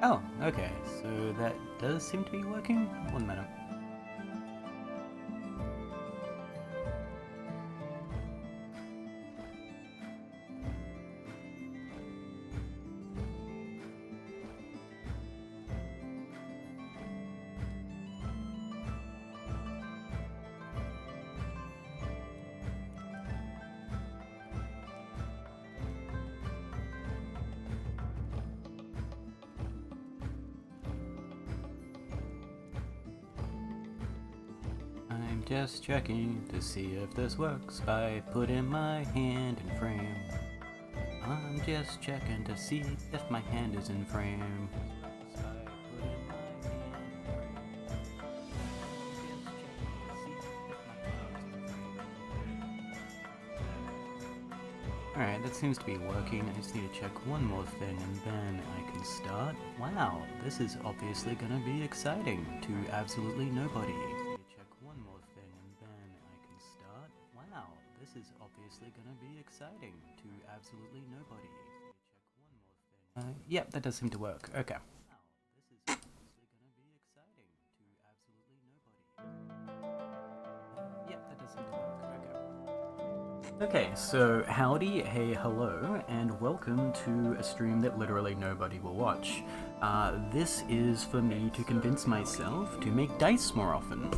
Oh, okay, so that does seem to be working. 1 minute. I'm just checking to see if this works by putting my hand in frame. I'm just checking to see if my hand is in frame. Alright, that seems to be working. I just need to check one more thing and then I can start. Wow, this is obviously gonna be exciting to absolutely nobody. Check one more thing and then I can start. Wow, this is obviously gonna be exciting to absolutely nobody. Check one more thing. Yep, that does seem to work. Okay. Wow, this is obviously gonna be exciting to absolutely nobody. Yep, that does seem to work. Okay. Okay, so howdy, hey, hello, and welcome to a stream that literally nobody will watch. This is for me to convince myself to make dice more often.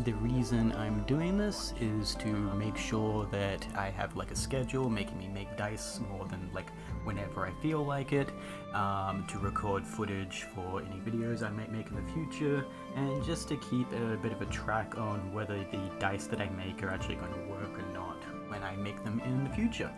The reason I'm doing this is to make sure that I have like a schedule making me make dice more than like whenever I feel like it, to record footage for any videos I might make in the future, and just to keep a bit of a track on whether the dice that I make are actually going to work or not when I make them in the future.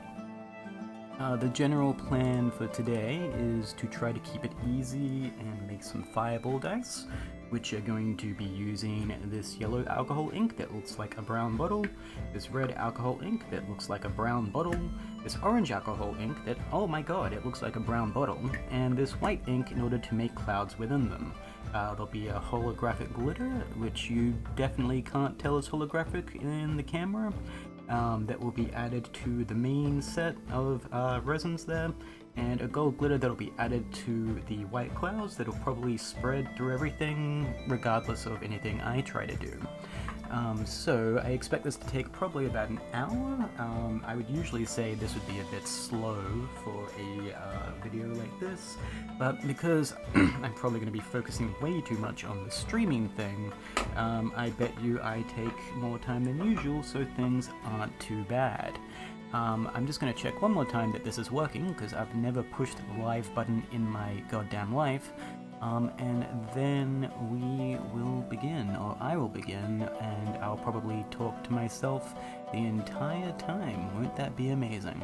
The general plan for today is to try to keep it easy and make some fireball dice, which are going to be using this yellow alcohol ink that looks like a brown bottle, this red alcohol ink that looks like a brown bottle, this orange alcohol ink that, oh my god, it looks like a brown bottle, and this white ink in order to make clouds within them. There'll be a holographic glitter, which you definitely can't tell is holographic in the camera, that will be added to the main set of resins there, and a gold glitter that'll be added to the white clouds that'll probably spread through everything regardless of anything I try to do. So I expect this to take probably about an hour. I would usually say this would be a bit slow for a video like this, but because I'm probably going to be focusing way too much on the streaming thing, I bet you I take more time than usual, so things aren't too bad. I'm just going to check one more time that this is working, because I've never pushed the live button in my goddamn life. And then we will begin, or I will begin, and I'll probably talk to myself the entire time. Won't that be amazing?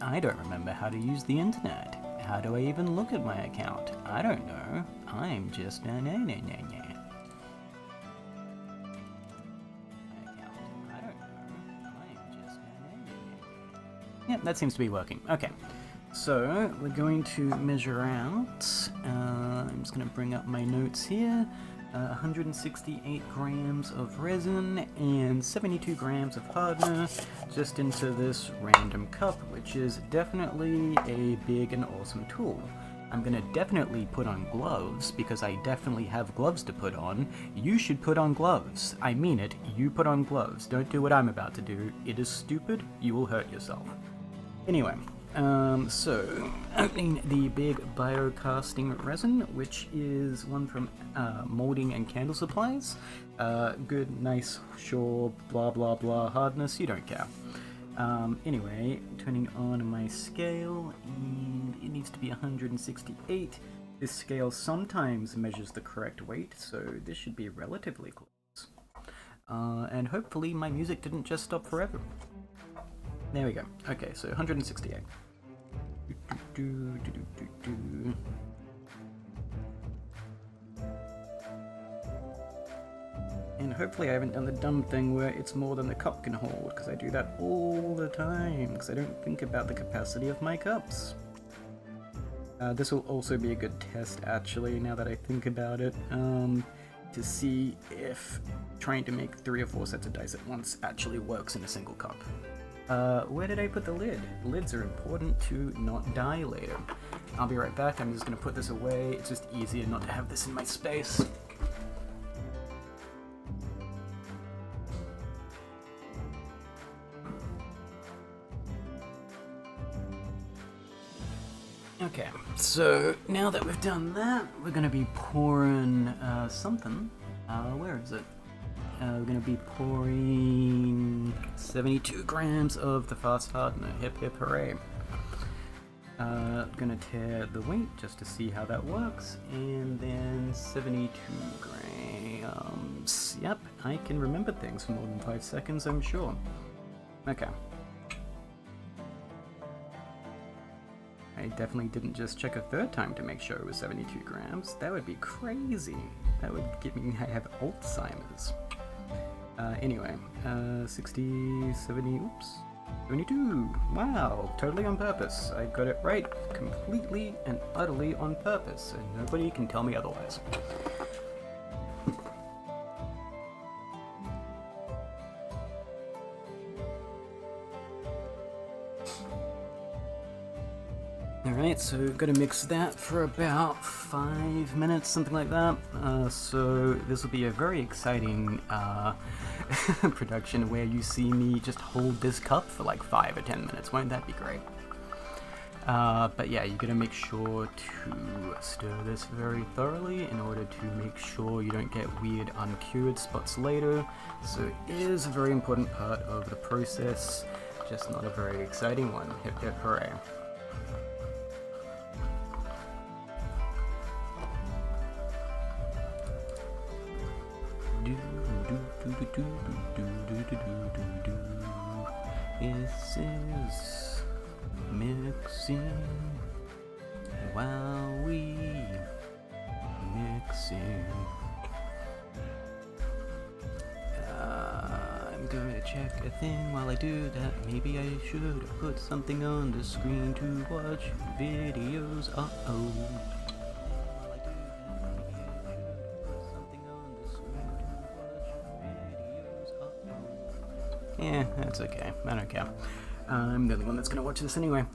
I don't remember how to use the internet. How do I even look at my account? I don't know. I'm just a na-na-na-na. Yep, that seems to be working. Okay, so we're going to measure out. I'm just going to bring up my notes here. 168 grams of resin and 72 grams of hardener just into this random cup, which is definitely a big and awesome tool. I'm gonna definitely put on gloves, because I definitely have gloves to put on. You should put on gloves. I mean it, you put on gloves. Don't do what I'm about to do. It is stupid. You will hurt yourself. Anyway, so opening the big biocasting resin, which is one from molding and candle supplies. Good, nice, sure, blah blah blah hardness, you don't care. Anyway, turning on my scale, and it needs to be 168. This scale sometimes measures the correct weight, so this should be relatively close. And hopefully my music didn't just stop forever. There we go. Okay, so 168. And hopefully I haven't done the dumb thing where it's more than the cup can hold, because I do that all the time, because I don't think about the capacity of my cups. This will also be a good test, actually, now that I think about it, to see if trying to make 3 or 4 sets of dice at once actually works in a single cup. Where did I put the lid? Lids are important to not die later. I'll be right back. I'm just gonna put this away. It's just easier not to have this in my space. Okay, so now that we've done that, we're gonna be pouring something. Where is it? We're gonna be pouring 72 grams of the fast hardener. Hip hip hooray. Gonna tear the weight just to see how that works, and then 72 grams. Yep, I can remember things for more than 5 seconds, I'm sure. Okay. I definitely didn't just check a third time to make sure it was 72 grams. That would be crazy. That would give me, I have Alzheimer's. Anyway, 60, 70, oops, 72. Wow, totally on purpose. I got it right, completely and utterly on purpose, and nobody can tell me otherwise. Alright, so we're gonna mix that for about 5 minutes, something like that. So this will be a very exciting production where you see me just hold this cup for like 5 or 10 minutes. Won't that be great? But yeah, you're gonna make sure to stir this very thoroughly in order to make sure you don't get weird uncured spots later. So it is a very important part of the process, just not a very exciting one. Hip hip hooray. This is mixing while we mixing. I'm going to check a thing while I do that. Maybe I should put something on the screen to watch videos. Uh-oh. Yeah, that's okay. I don't care. I'm the only one that's gonna watch this anyway.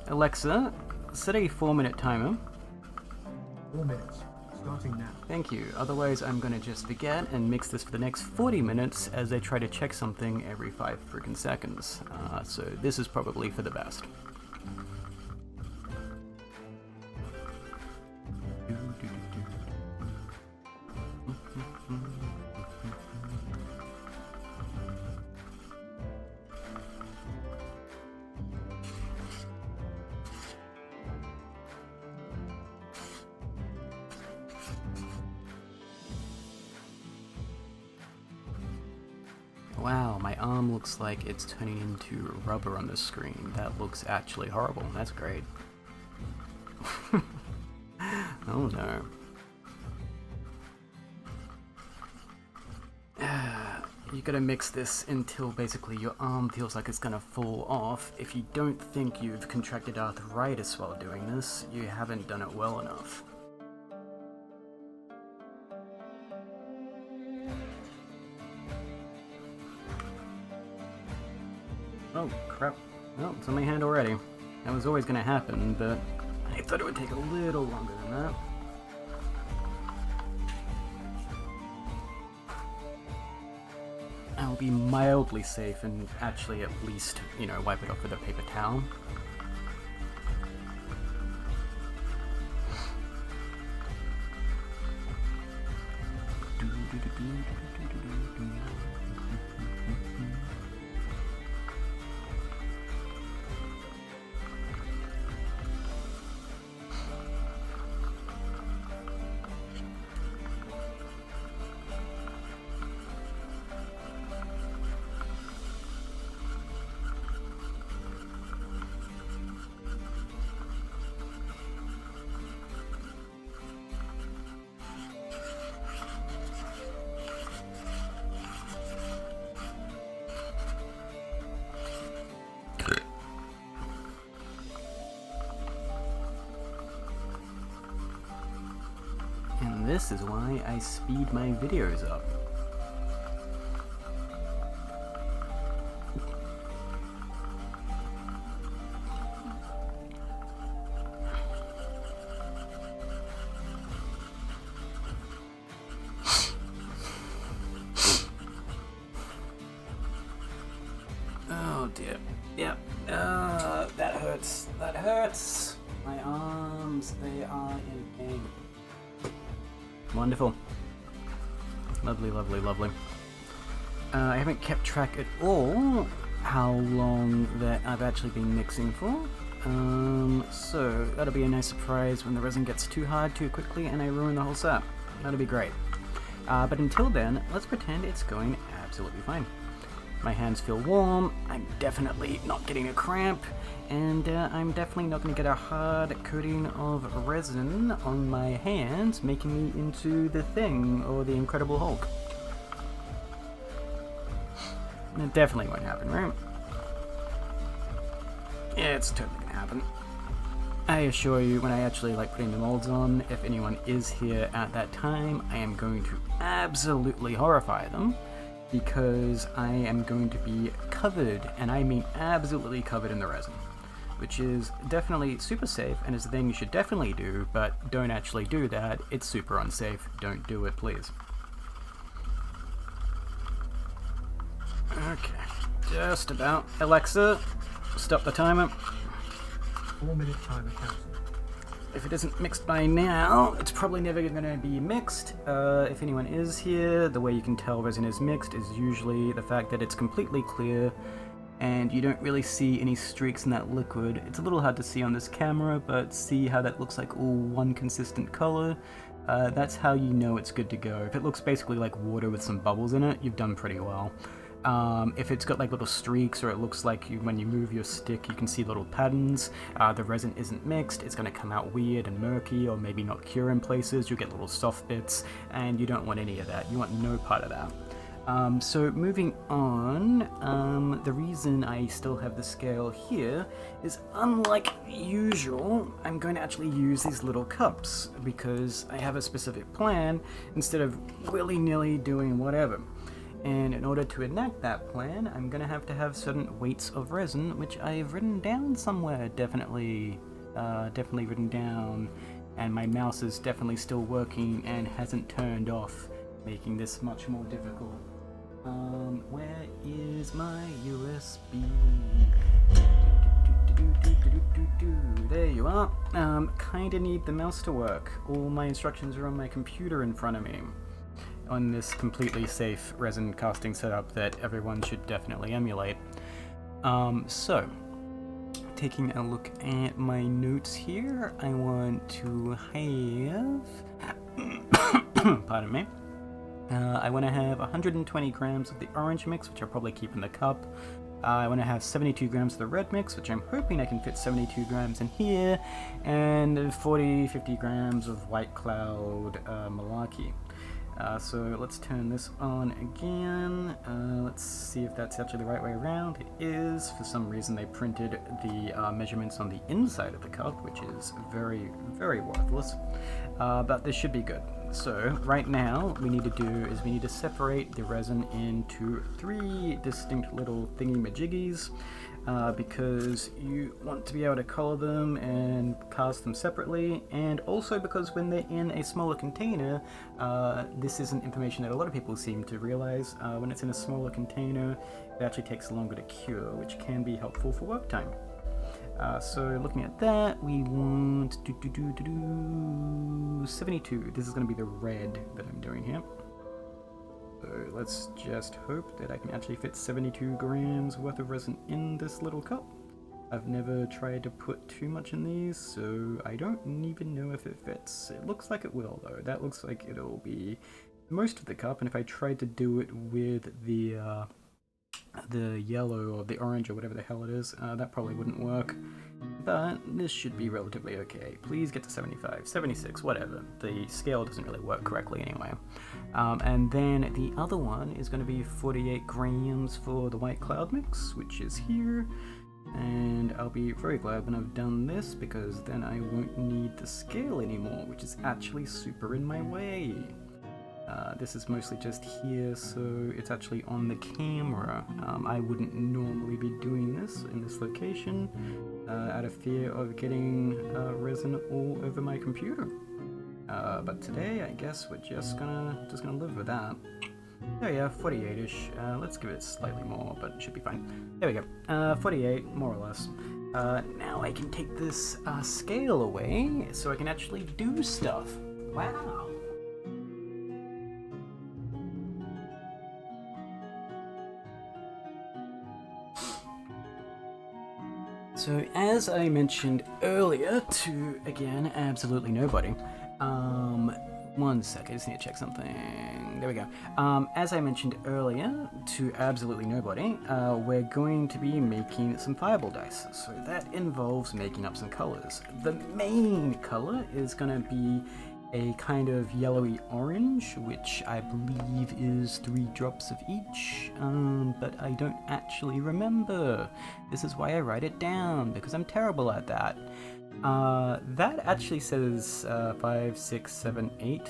Alexa, set a 4-minute timer. 4 minutes. Starting now. Thank you. Otherwise, I'm gonna just forget and mix this for the next 40 minutes as I try to check something every 5 freaking seconds. So this is probably for the best. Wow, my arm looks like it's turning into rubber on the screen. That looks actually horrible. That's great. Oh no. You gotta mix this until basically your arm feels like it's gonna fall off. If you don't think you've contracted arthritis while doing this, you haven't done it well enough. Oh, crap. Oh, it's on my hand already. That was always gonna happen, but I thought it would take a little longer than that. I'll be mildly safe and actually at least, you know, wipe it off with a paper towel. And this is why I speed my videos up. Oh dear. Yep. That hurts. That hurts. My arms, they are in pain. Wonderful. Lovely, lovely, lovely. I haven't kept track at all how long that I've actually been mixing for. So that'll be a nice surprise when the resin gets too hard too quickly and I ruin the whole set. That'll be great. But until then, let's pretend it's going absolutely fine. My hands feel warm, I'm definitely not getting a cramp, and I'm definitely not going to get a hard coating of resin on my hands, making me into the Thing or the Incredible Hulk. It definitely won't happen, right? Yeah, it's totally going to happen. I assure you, when I actually like putting the molds on, if anyone is here at that time, I am going to absolutely horrify them. Because I am going to be covered, and I mean absolutely covered in the resin. Which is definitely super safe, and is a thing you should definitely do, but don't actually do that. It's super unsafe. Don't do it, please. Okay, just about. Alexa, stop the timer. 4-minute timer cancelled. If it isn't mixed by now, it's probably never going to be mixed. If anyone is here, the way you can tell resin is mixed is usually the fact that it's completely clear and you don't really see any streaks in that liquid. It's a little hard to see on this camera, but see how that looks like all one consistent color? That's how you know it's good to go. If it looks basically like water with some bubbles in it, you've done pretty well. If it's got like little streaks, or it looks like when you move your stick you can see little patterns, the resin isn't mixed, it's going to come out weird and murky, or maybe not cure in places, you'll get little soft bits, and you don't want any of that. You want no part of that. So moving on, the reason I still have the scale here is, unlike usual, I'm going to actually use these little cups, because I have a specific plan, instead of willy-nilly doing whatever. And in order to enact that plan, I'm going to have certain weights of resin, which I've written down somewhere, definitely written down, and my mouse is definitely still working and hasn't turned off, making this much more difficult. Where is my USB? There you are. Kinda need the mouse to work. All my instructions are on my computer in front of me, on this completely safe resin casting setup that everyone should definitely emulate. So, taking a look at my notes here, I want to have, pardon me, I want to have 120 grams of the orange mix, which I'll probably keep in the cup. I want to have 72 grams of the red mix, which I'm hoping I can fit 72 grams in here, and 40-50 grams of White Cloud Malarkey. So let's turn this on again. Let's see if that's actually the right way around. It is. For some reason they printed the measurements on the inside of the cup, which is very, very worthless. But this should be good. So right now what we need to do is we need to separate the resin into 3 distinct little thingy-majiggies. Because you want to be able to color them and cast them separately, and also because when they're in a smaller container, this isn't information that a lot of people seem to realize, when it's in a smaller container it actually takes longer to cure, which can be helpful for work time. So looking at that, we want 72. This is going to be the red that I'm doing here. So let's just hope that I can actually fit 72 grams worth of resin in this little cup. I've never tried to put too much in these, so I don't even know if it fits. It looks like it will though. That looks like it'll be most of the cup, and if I tried to do it with the yellow or the orange or whatever the hell it is, that probably wouldn't work. But this should be relatively okay. Please get to 75, 76, whatever. The scale doesn't really work correctly anyway. And then the other one is going to be 48 grams for the White Cloud mix, which is here. And I'll be very glad when I've done this, because then I won't need the scale anymore, which is actually super in my way. This is mostly just here, so it's actually on the camera. I wouldn't normally be doing this in this location, out of fear of getting resin all over my computer. But today, I guess we're just gonna live with that. There we go, 48-ish. Let's give it slightly more, but it should be fine. There we go, 48, more or less. Now I can take this scale away so I can actually do stuff. Wow. So as I mentioned earlier to, again, absolutely nobody, one sec, I just need to check something. There we go. As I mentioned earlier to absolutely nobody, we're going to be making some fireball dice. So that involves making up some colors. The main color is going to be a kind of yellowy orange, which I believe is 3 drops of each, but I don't actually remember. This is why I write it down, because I'm terrible at that. That actually says 5, 6, 7, 8,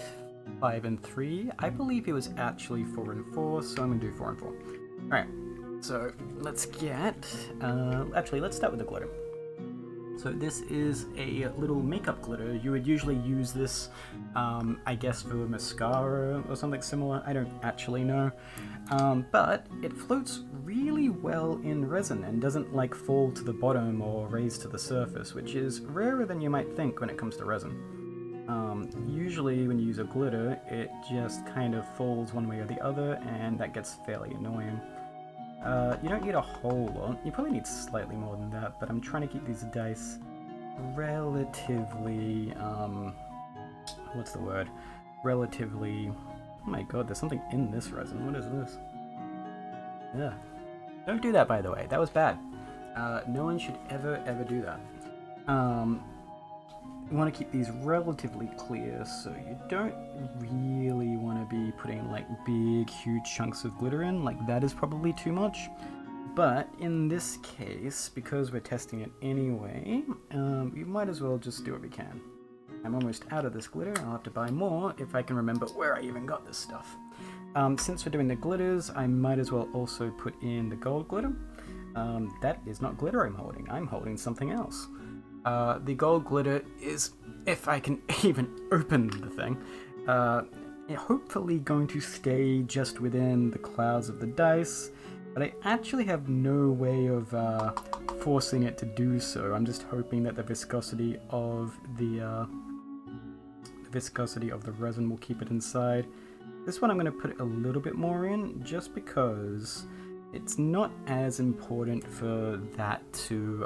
5 and 3. I believe it was actually 4 and 4, so I'm gonna do 4 and 4. Alright, so let's get, actually let's start with the glitter. So this is a little makeup glitter. You would usually use this, I guess, for mascara or something similar. I don't actually know. But it floats really well in resin and doesn't like fall to the bottom or raise to the surface, which is rarer than you might think when it comes to resin. Usually when you use a glitter, it just kind of falls one way or the other, and that gets fairly annoying. You don't need a whole lot. You probably need slightly more than that, but I'm trying to keep these dice relatively, what's the word? Relatively, oh my god, there's something in this resin. What is this? Yeah. Don't do that, by the way. That was bad. No one should ever do that. You want to keep these relatively clear, so you don't really want to be putting like big, huge chunks of glitter in. Like, that is probably too much. But in this case, because we're testing it anyway, we might as well just do what we can. I'm almost out of this glitter. I'll have to buy more if I can remember where I even got this stuff. Since we're doing the glitters, I might as well also put in the gold glitter. That is not glitter I'm holding something else. The gold glitter is, if I can even open the thing, hopefully going to stay just within the clouds of the dice, but I actually have no way of forcing it to do so. I'm just hoping that the viscosity of the resin will keep it inside. This one I'm going to put a little bit more in, just because it's not as important for that to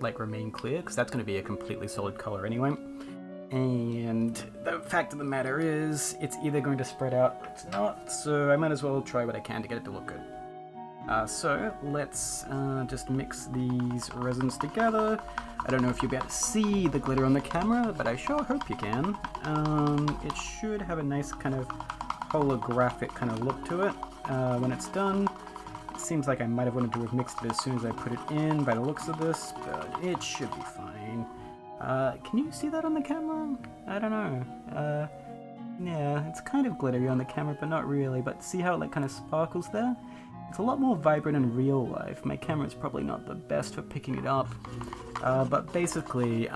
like remain clear, because that's going to be a completely solid color anyway. And the fact of the matter is, it's either going to spread out or it's not, so I might as well try what I can to get it to look good. So let's just mix these resins together. I don't know if you'll be able to see the glitter on the camera, but I sure hope you can. It should have a nice kind of holographic kind of look to it when it's done. It seems like I might have wanted to have mixed it as soon as I put it in by the looks of this, but it should be fine. Can you see that on the camera? I don't know. Yeah, it's kind of glittery on the camera, but not really. But see how it like kind of sparkles there? It's a lot more vibrant in real life. My camera's probably not the best for picking it up. But basically,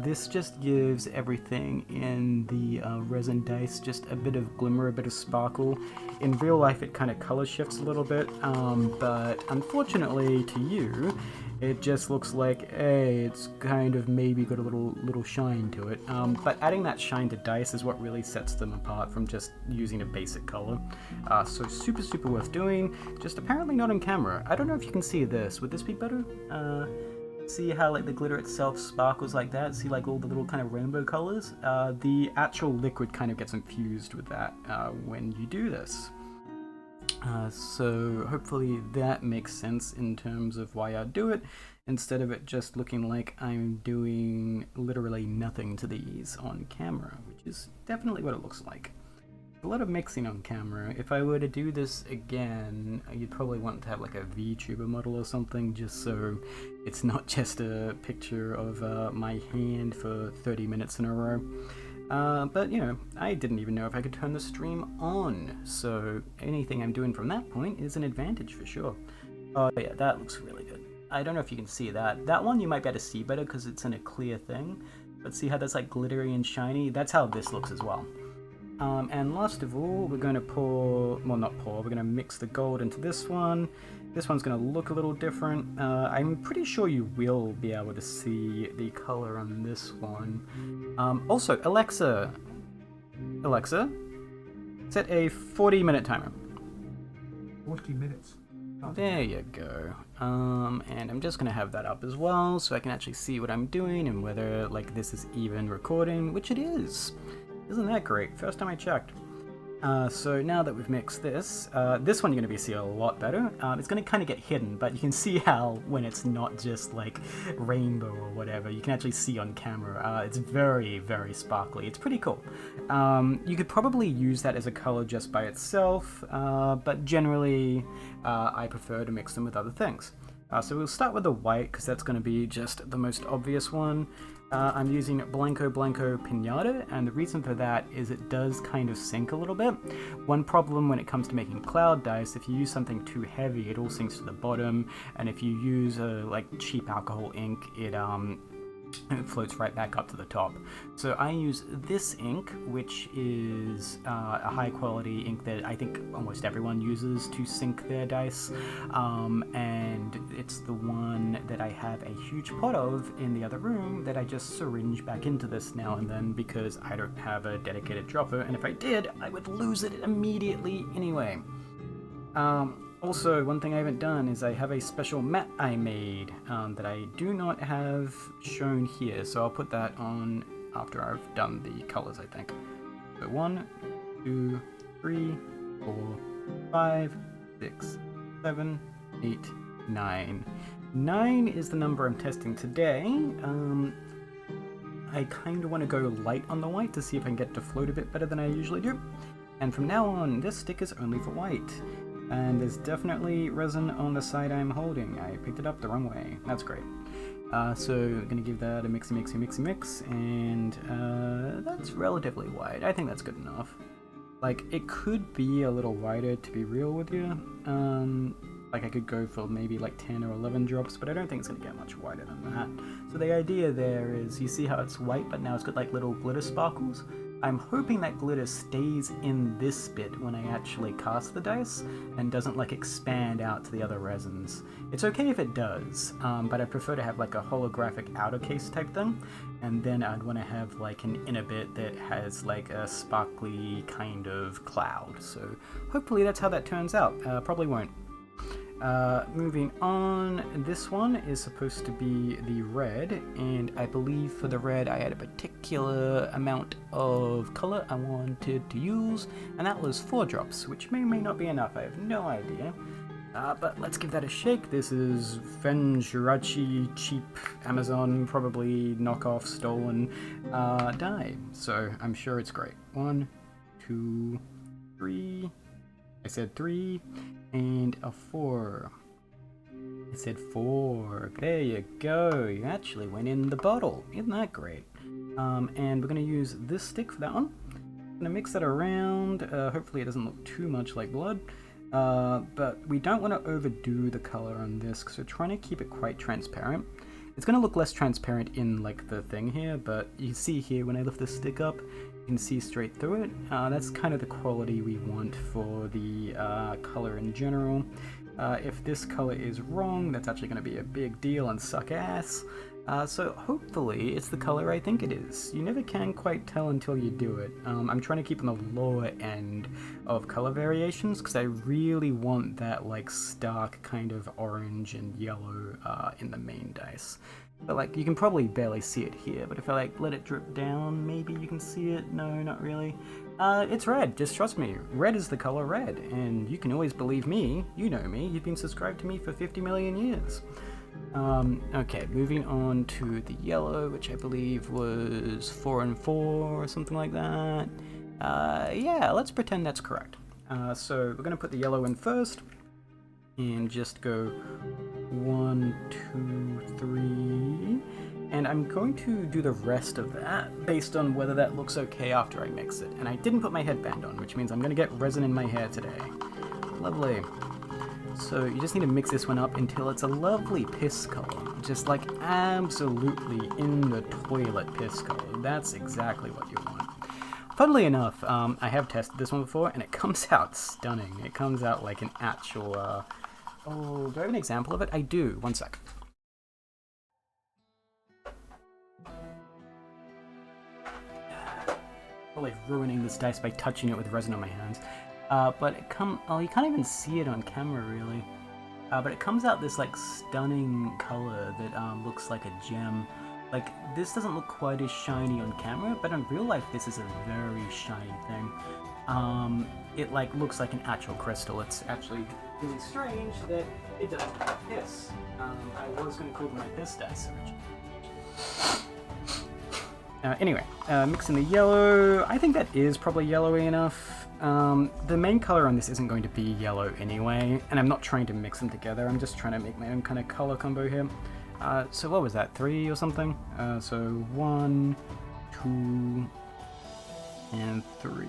this just gives everything in the resin dice just a bit of glimmer, a bit of sparkle. In real life, it kind of color shifts a little bit, but unfortunately to you, it just looks like, hey, it's kind of maybe got a little shine to it. But adding that shine to dice is what really sets them apart from just using a basic color. So super worth doing, just apparently not on camera. I don't know if you can see this. Would this be better? See how like the glitter itself sparkles like that? See like all the little kind of rainbow colors? The actual liquid kind of gets infused with that when you do this. So hopefully that makes sense in terms of why I do it, instead of it just looking like I'm doing literally nothing to these on camera, which is definitely what it looks like. A lot of mixing on camera. If I were to do this again, you'd probably want to have like a VTuber model or something, just so it's not just a picture of my hand for 30 minutes in a row. But you know, I didn't even know if I could turn the stream on, so anything I'm doing from that point is an advantage for sure. Oh yeah, that looks really good. I don't know if you can see that. That one you might be able to see better because it's in a clear thing, but see how that's like glittery and shiny? That's how this looks as well. And last of all, we're going to pour, well not pour, we're going to mix the gold into this one. This one's going to look a little different. I'm pretty sure you will be able to see the color on this one. Also, Alexa, set a 40-minute timer. 40 minutes. There you go. And I'm just gonna have that up as well, so I can actually see what I'm doing and whether like this is even recording, which it is. Isn't that great? First time I checked. So now that we've mixed this, this one you're going to be seeing a lot better. It's going to kind of get hidden, but you can see how when it's not just like rainbow or whatever, you can actually see on camera. It's very, very sparkly. It's pretty cool. You could probably use that as a color just by itself, but generally I prefer to mix them with other things. So we'll start with the white because that's going to be just the most obvious one. I'm using Blanco Pinata, and the reason for that is it does kind of sink a little bit. One problem when it comes to making cloud dice, if you use something too heavy, it all sinks to the bottom, and if you use like cheap alcohol ink, it floats right back up to the top. So I use this ink, which is a high quality ink that I think almost everyone uses to sink their dice, and it's the one that I have a huge pot of in the other room that I just syringe back into this now and then because I don't have a dedicated dropper, and if I did, I would lose it immediately anyway. Also, one thing I haven't done is I have a special mat I made that I do not have shown here, so I'll put that on after I've done the colors, I think. So 1, 2, 3, 4, 5, 6, 7, 8, 9. 9 is the number I'm testing today. I kind of want to go light on the white to see if I can get it to float a bit better than I usually do. And from now on, this stick is only for white. And there's definitely resin on the side I'm holding. I picked it up the wrong way. That's great. So I'm going to give that a mix, and that's relatively wide. I think that's good enough. Like, it could be a little wider, to be real with you. Like, I could go for maybe like 10 or 11 drops, but I don't think it's going to get much wider than that. So the idea there is, you see how it's white, but now it's got like little glitter sparkles? I'm hoping that glitter stays in this bit when I actually cast the dice and doesn't like expand out to the other resins. It's okay if it does, but I prefer to have like a holographic outer case type thing, and then I'd want to have like an inner bit that has like a sparkly kind of cloud. So hopefully that's how that turns out. Probably won't. Moving on, this one is supposed to be the red, and I believe for the red I had a particular amount of color I wanted to use, and that was 4 drops, which may or may not be enough, I have no idea. But let's give that a shake. This is Fenjirachi cheap Amazon, probably knockoff, stolen dye, so I'm sure it's great. 1, 2, 3, I said 3, and a 4. I said 4. There you go. You actually went in the bottle. Isn't that great? And we're going to use this stick for that one. I'm going to mix that around. Hopefully it doesn't look too much like blood. But we don't want to overdo the color on this because we're trying to keep it quite transparent. It's going to look less transparent in like the thing here, but you see here when I lift this stick up, you can see straight through it. That's kind of the quality we want for the color in general. If this color is wrong, that's actually going to be a big deal and suck ass. So hopefully it's the color I think it is. You never can quite tell until you do it. I'm trying to keep on the lower end of color variations because I really want that like stark kind of orange and yellow in the main dice. But like, you can probably barely see it here, but if I like let it drip down, maybe you can see it. No, not really. It's red, just trust me. Red is the color red, and you can always believe me. You know me, you've been subscribed to me for 50 million years. Okay, moving on to the yellow, which I believe was 4 and 4 or something like that. Yeah, let's pretend that's correct. So we're gonna put the yellow in first, and just go 1, 2, 3, and I'm going to do the rest of that based on whether that looks okay after I mix it. And I didn't put my headband on, which means I'm going to get resin in my hair today. Lovely. So you just need to mix this one up until it's a lovely piss color, just like absolutely in the toilet piss color. That's exactly what you want. Funnily enough, I have tested this one before, and it comes out stunning. It comes out like an actual, oh, do I have an example of it? I do. One sec. Probably ruining this dice by touching it with resin on my hands. But oh, you can't even see it on camera, really. But it comes out this, like, stunning color that, looks like a gem. Like, this doesn't look quite as shiny on camera, but in real life, this is a very shiny thing. It, like, looks like an actual crystal. It's actually really strange that it doesn't like this. I was going to call them my piss dice originally. Anyway, mixing the yellow. I think that is probably yellowy enough. The main color on this isn't going to be yellow anyway, and I'm not trying to mix them together. I'm just trying to make my own kind of color combo here. So what was that, 3 or something? So 1, 2, and 3.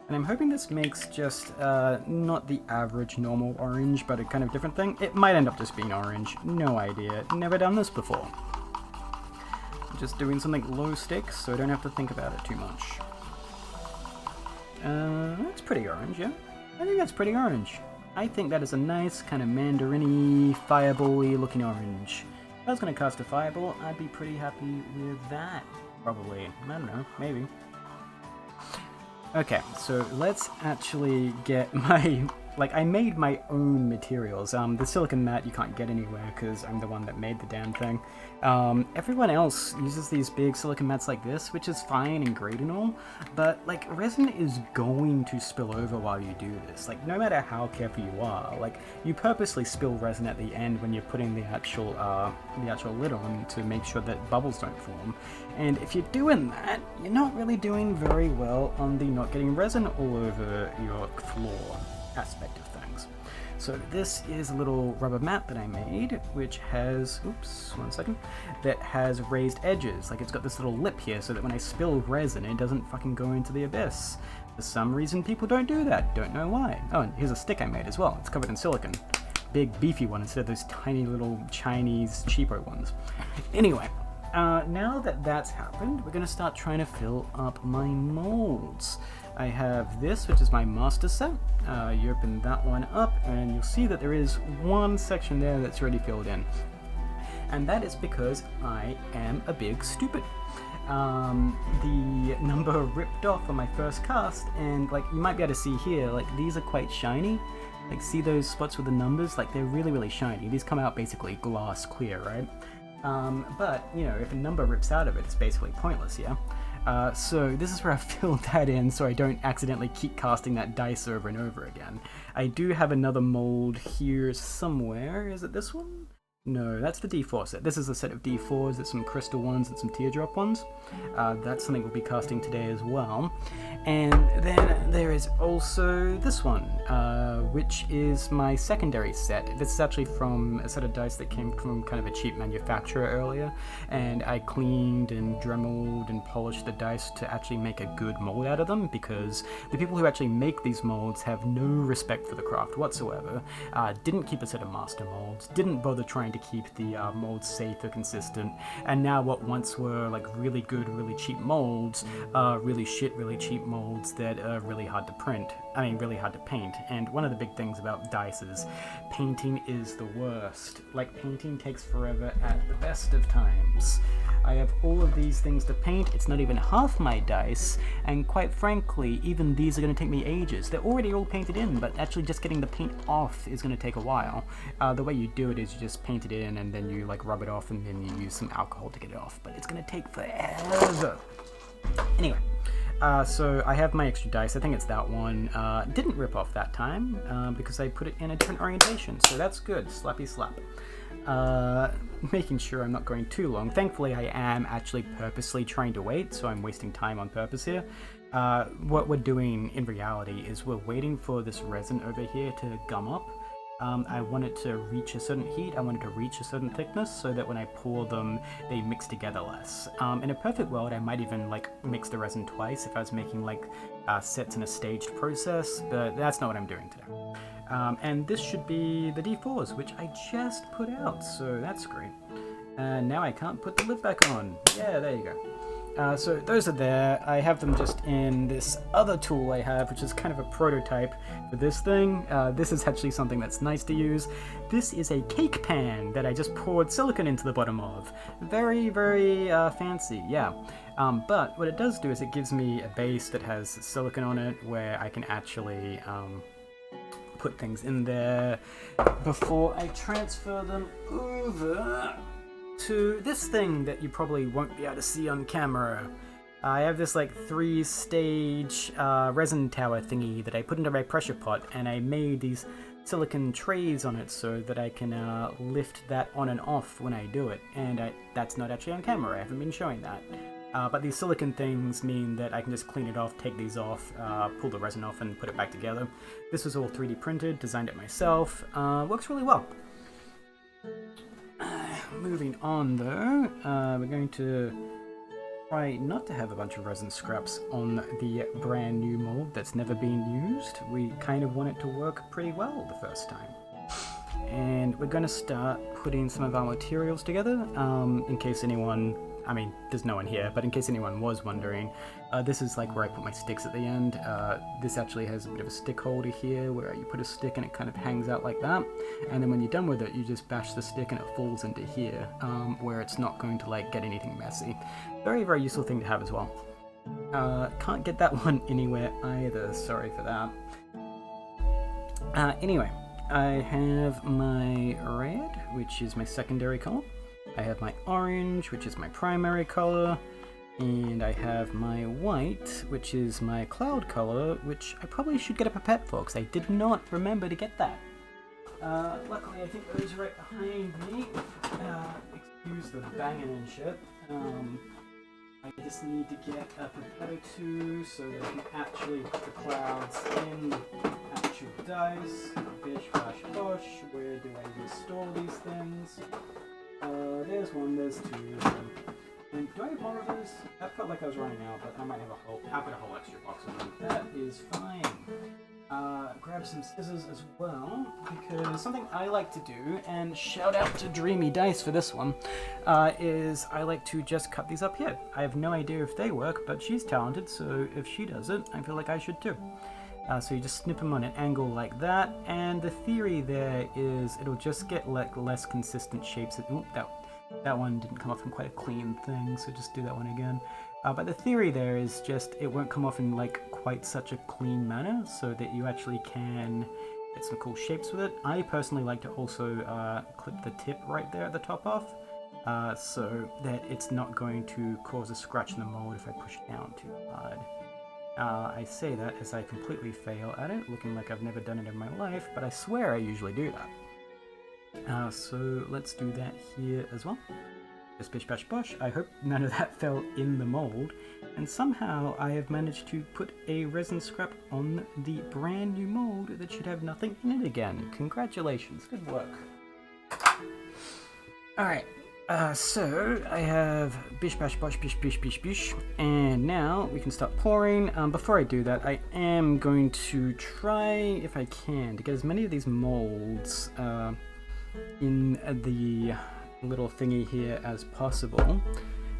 And I'm hoping this makes just not the average normal orange, but a kind of different thing. It might end up just being orange. No idea. Never done this before. Just doing something low stakes, so I don't have to think about it too much. That's pretty orange, yeah? I think that's pretty orange. I think that is a nice kind of mandarin-y, fireball-y looking orange. If I was going to cast a fireball, I'd be pretty happy with that, probably. I don't know, maybe. Okay, so let's actually get my... Like, I made my own materials. The silicon mat you can't get anywhere because I'm the one that made the damn thing. Everyone else uses these big silicon mats like this, which is fine and great and all, but, like, resin is going to spill over while you do this. Like, no matter how careful you are, like, you purposely spill resin at the end when you're putting the actual lid on to make sure that bubbles don't form. And if you're doing that, you're not really doing very well on the not getting resin all over your floor aspect of things. So this is a little rubber mat that I made, which has, oops, one second, that has raised edges. Like, it's got this little lip here so that when I spill resin, it doesn't fucking go into the abyss. For some reason, people don't do that. Don't know why. Oh, and here's a stick I made as well. It's covered in silicon. Big, beefy one instead of those tiny little Chinese cheapo ones. Anyway, now that that's happened, we're going to start trying to fill up my molds. I have this, which is my master set. You open that one up, and you'll see that there is one section there that's already filled in. And that is because I am a big stupid. The number ripped off on my first cast, and like you might be able to see here, like these are quite shiny. Like, see those spots with the numbers? Like, they're really, really shiny. These come out basically glass clear, right? But, you know, if a number rips out of it, it's basically pointless, yeah? So this is where I filled that in so I don't accidentally keep casting that dice over and over again. I do have another mold here somewhere. Is it this one? No, that's the D4 set. This is a set of D4s. There's some crystal ones and some teardrop ones. That's something we'll be casting today as well. And then there is also this one, which is my secondary set. This is actually from a set of dice that came from kind of a cheap manufacturer earlier, and I cleaned and dremeled and polished the dice to actually make a good mold out of them, because the people who actually make these molds have no respect for the craft whatsoever, didn't keep a set of master molds, didn't bother trying to keep the molds safe or consistent, and now what once were like really good, really cheap molds, really shit, really cheap molds that are really hard to print. I mean, really hard to paint. And one of the big things about dice is painting is the worst. Like, painting takes forever at the best of times. I have all of these things to paint. It's not even half my dice, and quite frankly, even these are going to take me ages. They're already all painted in, but actually just getting the paint off is going to take a while. The way you do it is you just paint it in, and then you like rub it off, and then you use some alcohol to get it off, but it's going to take forever. Anyway, so I have my extra dice. I think it's that one. Didn't rip off that time because I put it in a different orientation, so that's good. Slappy slap. Making sure I'm not going too long. Thankfully, I am actually purposely trying to wait, so I'm wasting time on purpose here. What we're doing in reality is we're waiting for this resin over here to gum up. I want it to reach a certain heat, I want it to reach a certain thickness, so that when I pour them, they mix together less. In a perfect world, I might even like mix the resin twice if I was making like sets in a staged process, but that's not what I'm doing today. And this should be the D4s, which I just put out, so that's great. And now I can't put the lid back on. Yeah, there you go. So those are there. I have them just in this other tool I have, which is kind of a prototype for this thing. This is actually something that's nice to use. This is a cake pan that I just poured silicone into the bottom of. Very, very fancy, yeah. But what it does do is it gives me a base that has silicone on it where I can actually put things in there before I transfer them over to this thing that you probably won't be able to see on camera. I have this like 3-stage resin tower thingy that I put into my pressure pot, and I made these silicone trays on it so that I can lift that on and off when I do it, and that's not actually on camera, I haven't been showing that. But these silicone things mean that I can just clean it off, take these off, pull the resin off and put it back together. This was all 3D printed, designed it myself, works really well. Moving on though, we're going to try not to have a bunch of resin scraps on the brand new mold that's never been used. We kind of want it to work pretty well the first time. And we're going to start putting some of our materials together, in case anyone, I mean, there's no one here, but in case anyone was wondering, this is like where I put my sticks at the end. This actually has a bit of a stick holder here where you put a stick and it kind of hangs out like that. And then when you're done with it, you just bash the stick and it falls into here, where it's not going to like get anything messy. Very, very useful thing to have as well. Can't get that one anywhere either, sorry for that. Anyway, I have my red, which is my secondary color. I have my orange, which is my primary color, and I have my white, which is my cloud color, which I probably should get a pipette for, because I did not remember to get that. Luckily, I think those are right behind me. Excuse the banging and shit. I just need to get a pipette or two so that I can actually put the clouds in the actual dice. Bish, bash, bosh. Where do I install these things? There's one, there's two. And do I have more of those? That felt like I was running out, but I might have I'll put a whole extra box of them. That is fine. Grab some scissors as well, because something I like to do, and shout out to Dreamy Dice for this one, is I like to just cut these up here. I have no idea if they work, but she's talented, so if she does it, I feel like I should too. So you just snip them on an angle like that, and the theory there is it'll just get like less consistent shapes. Ooh, that one didn't come off in quite a clean thing, so just do that one again. But the theory there is just it won't come off in like quite such a clean manner, so that you actually can get some cool shapes with it. I personally like to also clip the tip right there at the top off, so that it's not going to cause a scratch in the mold if I push it down too hard. I say that as I completely fail at it, looking like I've never done it in my life, but I swear I usually do that. So let's do that here as well. Just bish bash bosh. I hope none of that fell in the mold, and somehow I have managed to put a resin scrap on the brand new mold that should have nothing in it again. Congratulations, good work. Alright. So I have bish bash bosh bish bish bish bish, and now we can start pouring. Before I do that, I am going to try, if I can, to get as many of these molds in the little thingy here as possible,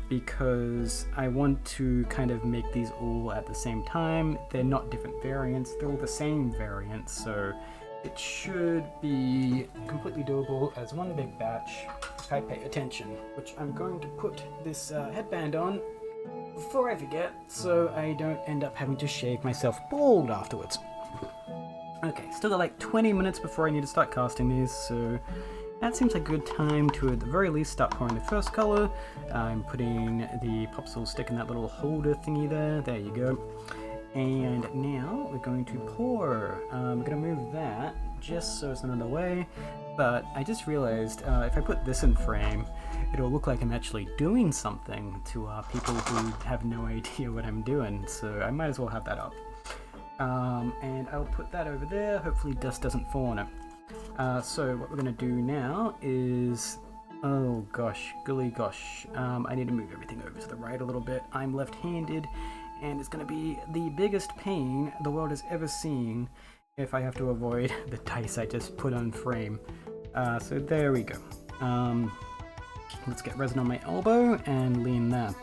because I want to kind of make these all at the same time. They're not different variants, they're all the same variant, so it should be completely doable as one big batch if I pay attention, which I'm going to put this headband on before I forget, so I don't end up having to shave myself bald afterwards. Okay, still got like 20 minutes before I need to start casting these, so that seems like a good time to at the very least start pouring the first color. I'm putting the popsicle stick in that little holder thingy there. There you go. And now we're going to pour. I'm going to move that just so it's not in the way. But I just realized if I put this in frame, it'll look like I'm actually doing something to people who have no idea what I'm doing. So I might as well have that up. And I'll put that over there. Hopefully dust doesn't fall on it. So what we're going to do now is, oh gosh, golly gosh, I need to move everything over to the right a little bit. I'm left-handed, and it's going to be the biggest pain the world has ever seen if I have to avoid the dice I just put on frame. So there we go. Let's get resin on my elbow and lean there.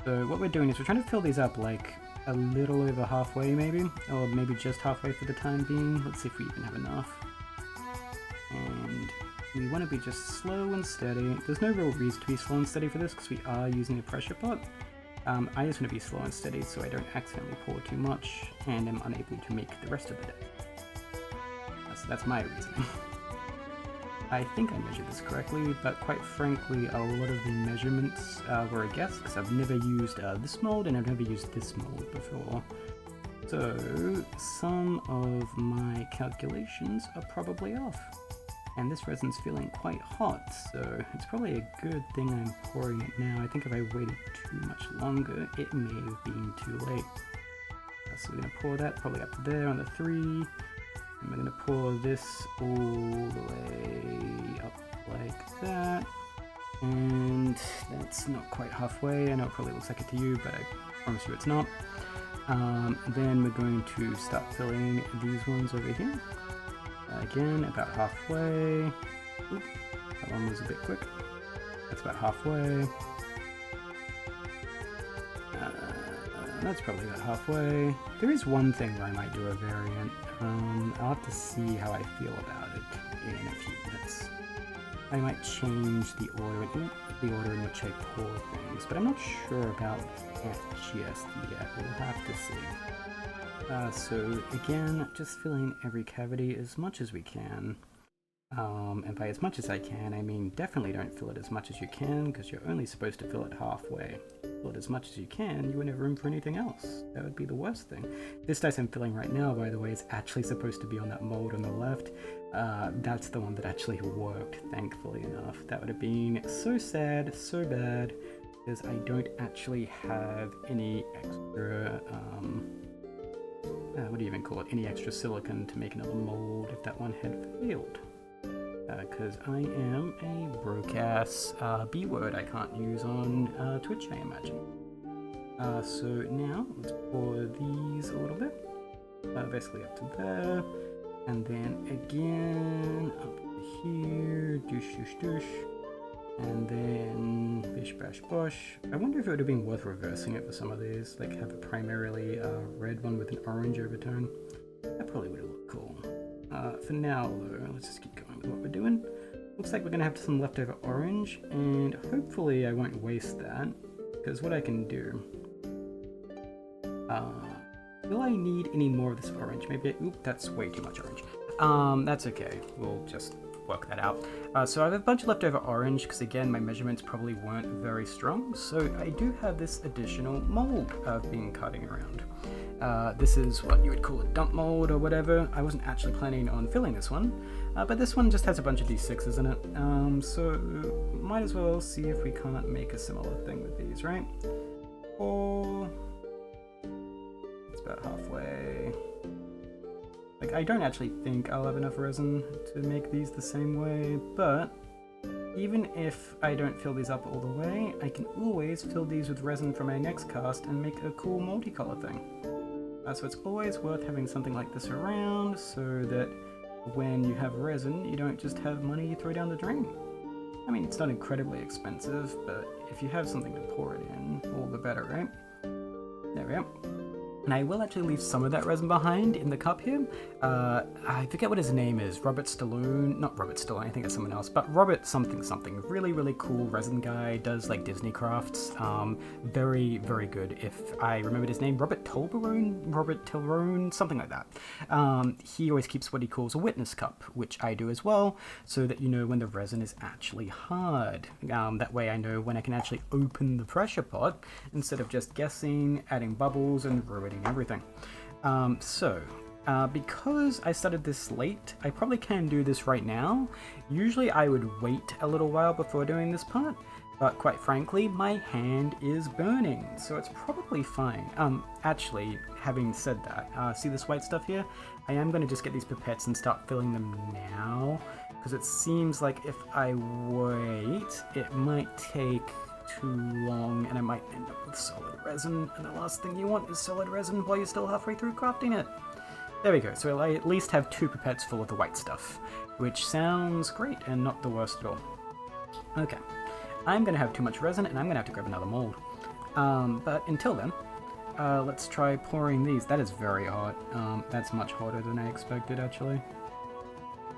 So what we're doing is we're trying to fill these up like a little over halfway maybe, or maybe just halfway for the time being. Let's see if we even have enough. And we want to be just slow and steady. There's no real reason to be slow and steady for this because we are using a pressure pot. I just want to be slow and steady so I don't accidentally pour too much and am unable to make the rest of it. So that's my reasoning. I think I measured this correctly, but quite frankly, a lot of the measurements were a guess because I've never used this mold and I've never used this mold before. So some of my calculations are probably off. And this resin's feeling quite hot, so it's probably a good thing I'm pouring it now. I think if I waited too much longer, it may have been too late. So we're going to pour that probably up there on the 3. And we're going to pour this all the way up like that. And that's not quite halfway. I know it probably looks like it to you, but I promise you it's not. Then we're going to start filling these ones over here. Again, about halfway. Oop, that one was a bit quick. That's about halfway. That's probably about halfway. There is one thing where I might do a variant. I'll have to see how I feel about it in a few minutes. I might change the order in which I pour things, but I'm not sure about that just yet. We'll have to see. So again, just filling every cavity as much as we can. And by as much as I can, I mean definitely don't fill it as much as you can, because you're only supposed to fill it halfway. Fill it as much as you can, you wouldn't have room for anything else. That would be the worst thing. This dice I'm filling right now, by the way, is actually supposed to be on that mold on the left. That's the one that actually worked, thankfully enough. That would have been so sad, so bad, because I don't actually have any extra... what do you even call it? Any extra silicone to make another mold if that one had failed. Because I am a broke-ass B-word I can't use on Twitch, I imagine. So now, let's pour these a little bit. Basically up to there. And then again, up to here. Douche, douche, douche. And then bish bash bosh. I wonder if it would have been worth reversing it for some of these, like have a primarily red one with an orange overtone. That probably would have looked cool. For now though, let's just keep going with what we're doing. Looks like we're gonna have some leftover orange, and hopefully I won't waste that, because what I can do... will I need any more of this orange? Maybe, oop, that's way too much orange. That's okay, we'll just work that out. So I have a bunch of leftover orange because again my measurements probably weren't very strong, so I do have this additional mold I've been cutting around. This is what you would call a dump mold or whatever. I wasn't actually planning on filling this one, but this one just has a bunch of D6s in it, so might as well see if we can't make a similar thing with these, right? Or it's about halfway. Like, I don't actually think I'll have enough resin to make these the same way, but even if I don't fill these up all the way, I can always fill these with resin from my next cast and make a cool multicolor thing. So it's always worth having something like this around so that when you have resin, you don't just have money you throw down the drain. I mean, it's not incredibly expensive, but if you have something to pour it in, all the better, right? There we go. And I will actually leave some of that resin behind in the cup here. I forget what his name is. Robert Stallone. Not Robert Stallone, I think it's someone else. But Robert something something. Really, really cool resin guy. Does like Disney crafts. Very, very good. If I remembered his name. Robert Tilrone, something like that. He always keeps what he calls a witness cup, which I do as well, so that you know when the resin is actually hard. That way I know when I can actually open the pressure pot instead of just guessing, adding bubbles, and ruining everything. Because I started this late, I probably can do this right now. Usually I would wait a little while before doing this part, but quite frankly, my hand is burning, so it's probably fine. Actually, having said that, see this white stuff here? I am going to just get these pipettes and start filling them now, because it seems like if I wait, it might take too long and I might end up with solid resin, and the last thing you want is solid resin while you're still halfway through crafting it. There we go, so I at least have 2 pipettes full of the white stuff, which sounds great and not the worst at all. Okay, I'm going to have too much resin and I'm going to have to grab another mold. But until then, let's try pouring these. That is very hot. That's much hotter than I expected, actually.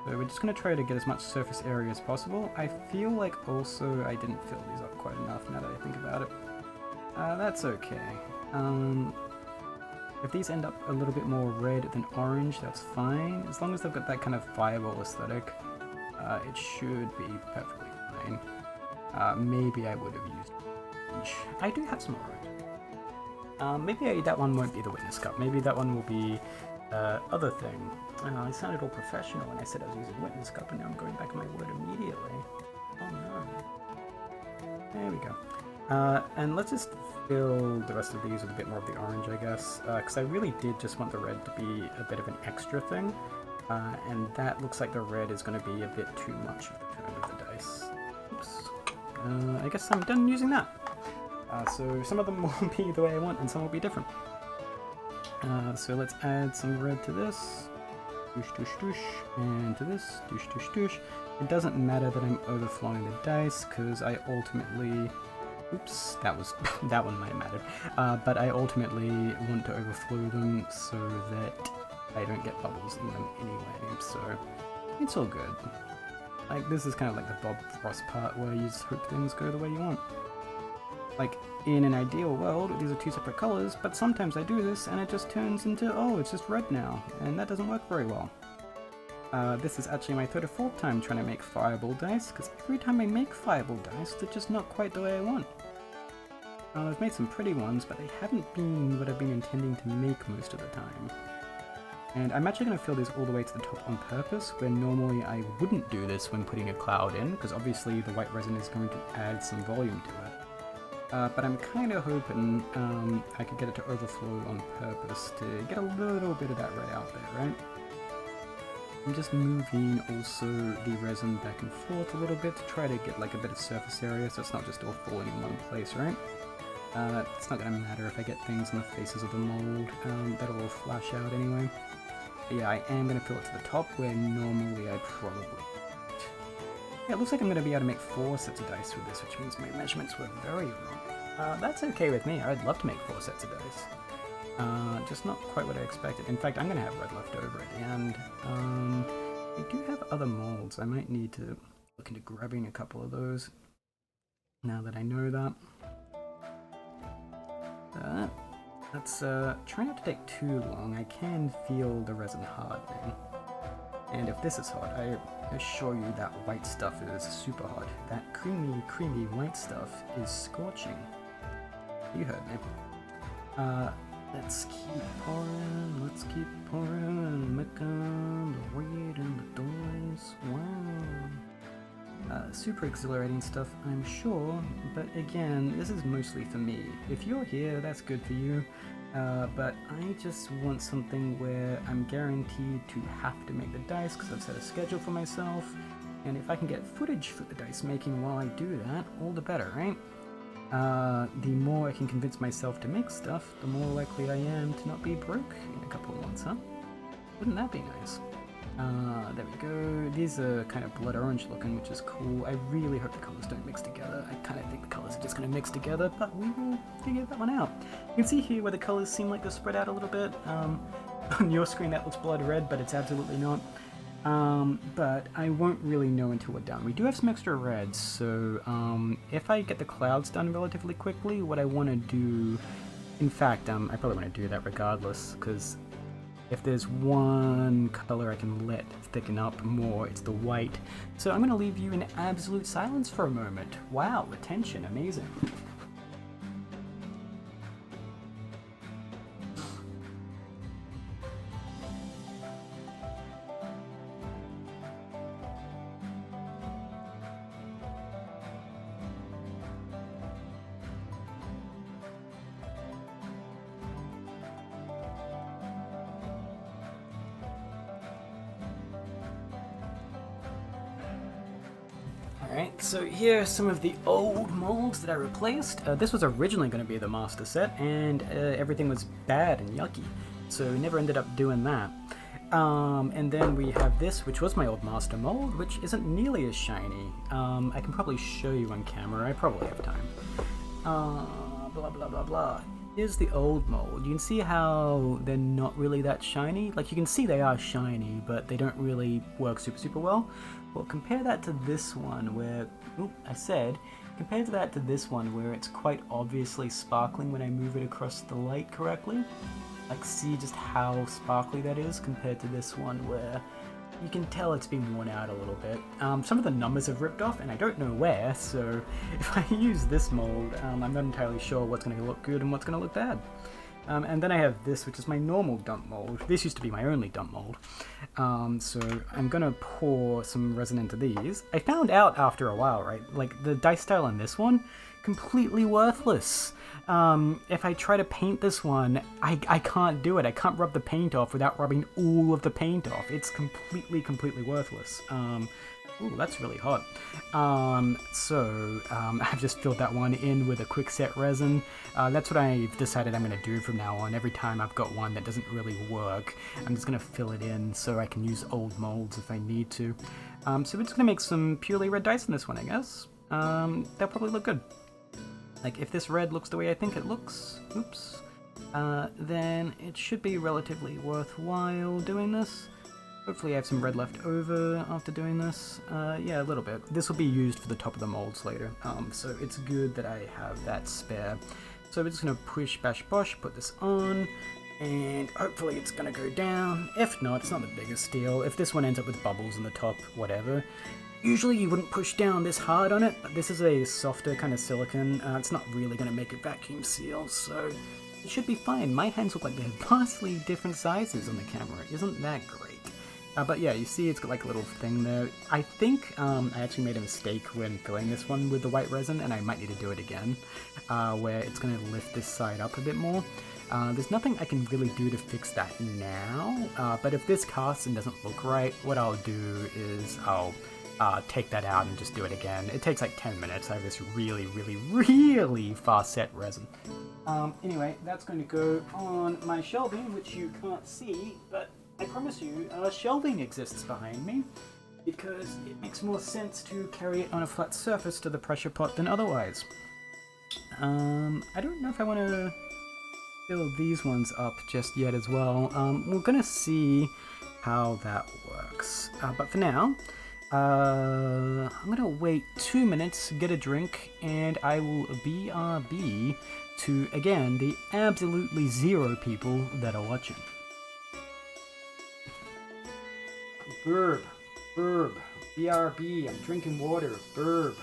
So we're just going to try to get as much surface area as possible. I feel like also I didn't fill these up quite enough now that I think about it. That's okay. If these end up a little bit more red than orange, that's fine. As long as they've got that kind of fireball aesthetic, it should be perfectly fine. Maybe I would have used orange. I do have some orange. Maybe that one won't be the witness cup. Maybe that one will be other thing. I sounded all professional when I said I was using witness cup, and now I'm going back on my word immediately. Oh no. There we go. And let's just fill the rest of these with a bit more of the orange, I guess, because I really did just want the red to be a bit of an extra thing, and that looks like the red is going to be a bit too much of the turn of the dice. Oops. I guess I'm done using that. So some of them will be the way I want, and some will be different. So let's add some red to this, douche, douche, douche, and to this, douche, douche, douche. It doesn't matter that I'm overflowing the dice, because I ultimately... Oops, that one might have mattered. But I ultimately want to overflow them so that I don't get bubbles in them anyway, so it's all good. Like, this is kind of like the Bob Frost part where you just hope things go the way you want. Like, in an ideal world, these are two separate colors, but sometimes I do this and it just turns into, oh, it's just red now, and that doesn't work very well. This is actually my third or fourth time trying to make fireball dice, because every time I make fireball dice, they're just not quite the way I want. I've made some pretty ones, but they haven't been what I've been intending to make most of the time. And I'm actually going to fill these all the way to the top on purpose, where normally I wouldn't do this when putting a cloud in, because obviously the white resin is going to add some volume to it. But I'm kind of hoping I could get it to overflow on purpose to get a little bit of that red out there, right? I'm just moving also the resin back and forth a little bit to try to get like a bit of surface area so it's not just all falling in one place, right? It's not going to matter if I get things on the faces of the mold, that'll all flash out anyway. But yeah, I am going to fill it to the top where normally I probably won't. Yeah, it looks like I'm going to be able to make 4 sets of dice with this, which means my measurements were very wrong. That's okay with me, I'd love to make 4 sets of dice. Just not quite what I expected. In fact, I'm going to have red left over at the end. I do have other molds. I might need to look into grabbing a couple of those now that I know that. Let's try not to take too long. I can feel the resin hardening. And if this is hot, I assure you that white stuff is super hot. That creamy, creamy white stuff is scorching. You heard me. Let's keep pouring, let's keep pouring, making the weed in the doors, wow. Super exhilarating stuff, I'm sure, but again, this is mostly for me. If you're here, that's good for you, but I just want something where I'm guaranteed to have to make the dice, because I've set a schedule for myself, and if I can get footage for the dice making while I do that, all the better, right? The more I can convince myself to make stuff, the more likely I am to not be broke in a couple of months, huh? Wouldn't that be nice? There we go. These are kind of blood orange looking, which is cool. I really hope the colors don't mix together. I kind of think the colors are just going to mix together, but we will figure that one out. You can see here where the colors seem like they're spread out a little bit. On your screen that looks blood red, but it's absolutely not. But I won't really know until we're done. We do have some extra reds, so if I get the clouds done relatively quickly, what I want to do... In fact, I probably want to do that regardless, because if there's one color I can let thicken up more, it's the white. So I'm going to leave you in absolute silence for a moment. Wow, attention, amazing. Alright, so here are some of the old molds that I replaced. This was originally going to be the master set, and everything was bad and yucky, so we never ended up doing that. And then we have this, which was my old master mold, which isn't nearly as shiny. I can probably show you on camera, I probably have time. blah blah blah blah. Here's the old mold. You can see how they're not really that shiny. Like, you can see they are shiny, but they don't really work super well. Well, compare that to this one where, compared to that to this one where it's quite obviously sparkling when I move it across the light correctly. Like, see just how sparkly that is compared to this one where you can tell it's been worn out a little bit. Some of the numbers have ripped off and I don't know where, so if I use this mold, I'm not entirely sure what's going to look good and what's going to look bad. And then I have this, which is my normal dump mold. This used to be my only dump mold. So I'm going to pour some resin into these. I found out after a while, right? Like, the dice style in this one, completely worthless. If I try to paint this one, I can't do it. I can't rub the paint off without rubbing all of the paint off. It's completely worthless. Ooh, that's really hot. I've just filled that one in with a quickset resin. That's what I've decided I'm going to do from now on. Every time I've got one that doesn't really work, I'm just going to fill it in so I can use old molds if I need to. So we're just going to make some purely red dice in this one, I guess. They'll probably look good. Like, if this red looks the way I think it looks, then it should be relatively worthwhile doing this. Hopefully I have some red left over after doing this. Yeah, a little bit. This will be used for the top of the molds later, so it's good that I have that spare. So we're just going to push, bash, bosh, put this on, and hopefully it's going to go down. If not, it's not the biggest deal. If this one ends up with bubbles in the top, whatever. Usually you wouldn't push down this hard on it, but this is a softer kind of silicone. It's not really going to make it vacuum seal, so it should be fine. My hands look like they're vastly different sizes on the camera. Isn't that great? But yeah, you see it's got like a little thing there. I think I actually made a mistake when filling this one with the white resin, and I might need to do it again, where it's going to lift this side up a bit more. There's nothing I can really do to fix that now, but if this casts and doesn't look right, what I'll do is I'll take that out and just do it again. It takes like 10 minutes. I have this really fast set resin. Anyway, that's going to go on my shelving, which you can't see, but I promise you, shelving exists behind me, because it makes more sense to carry it on a flat surface to the pressure pot than otherwise. I don't know if I want to fill these ones up just yet as well. We're going to see how that works. But for now, I'm going to wait 2 minutes, get a drink, and I will BRB to, again, the absolutely 0 people that are watching. Burb, BRB, I'm drinking water, burb.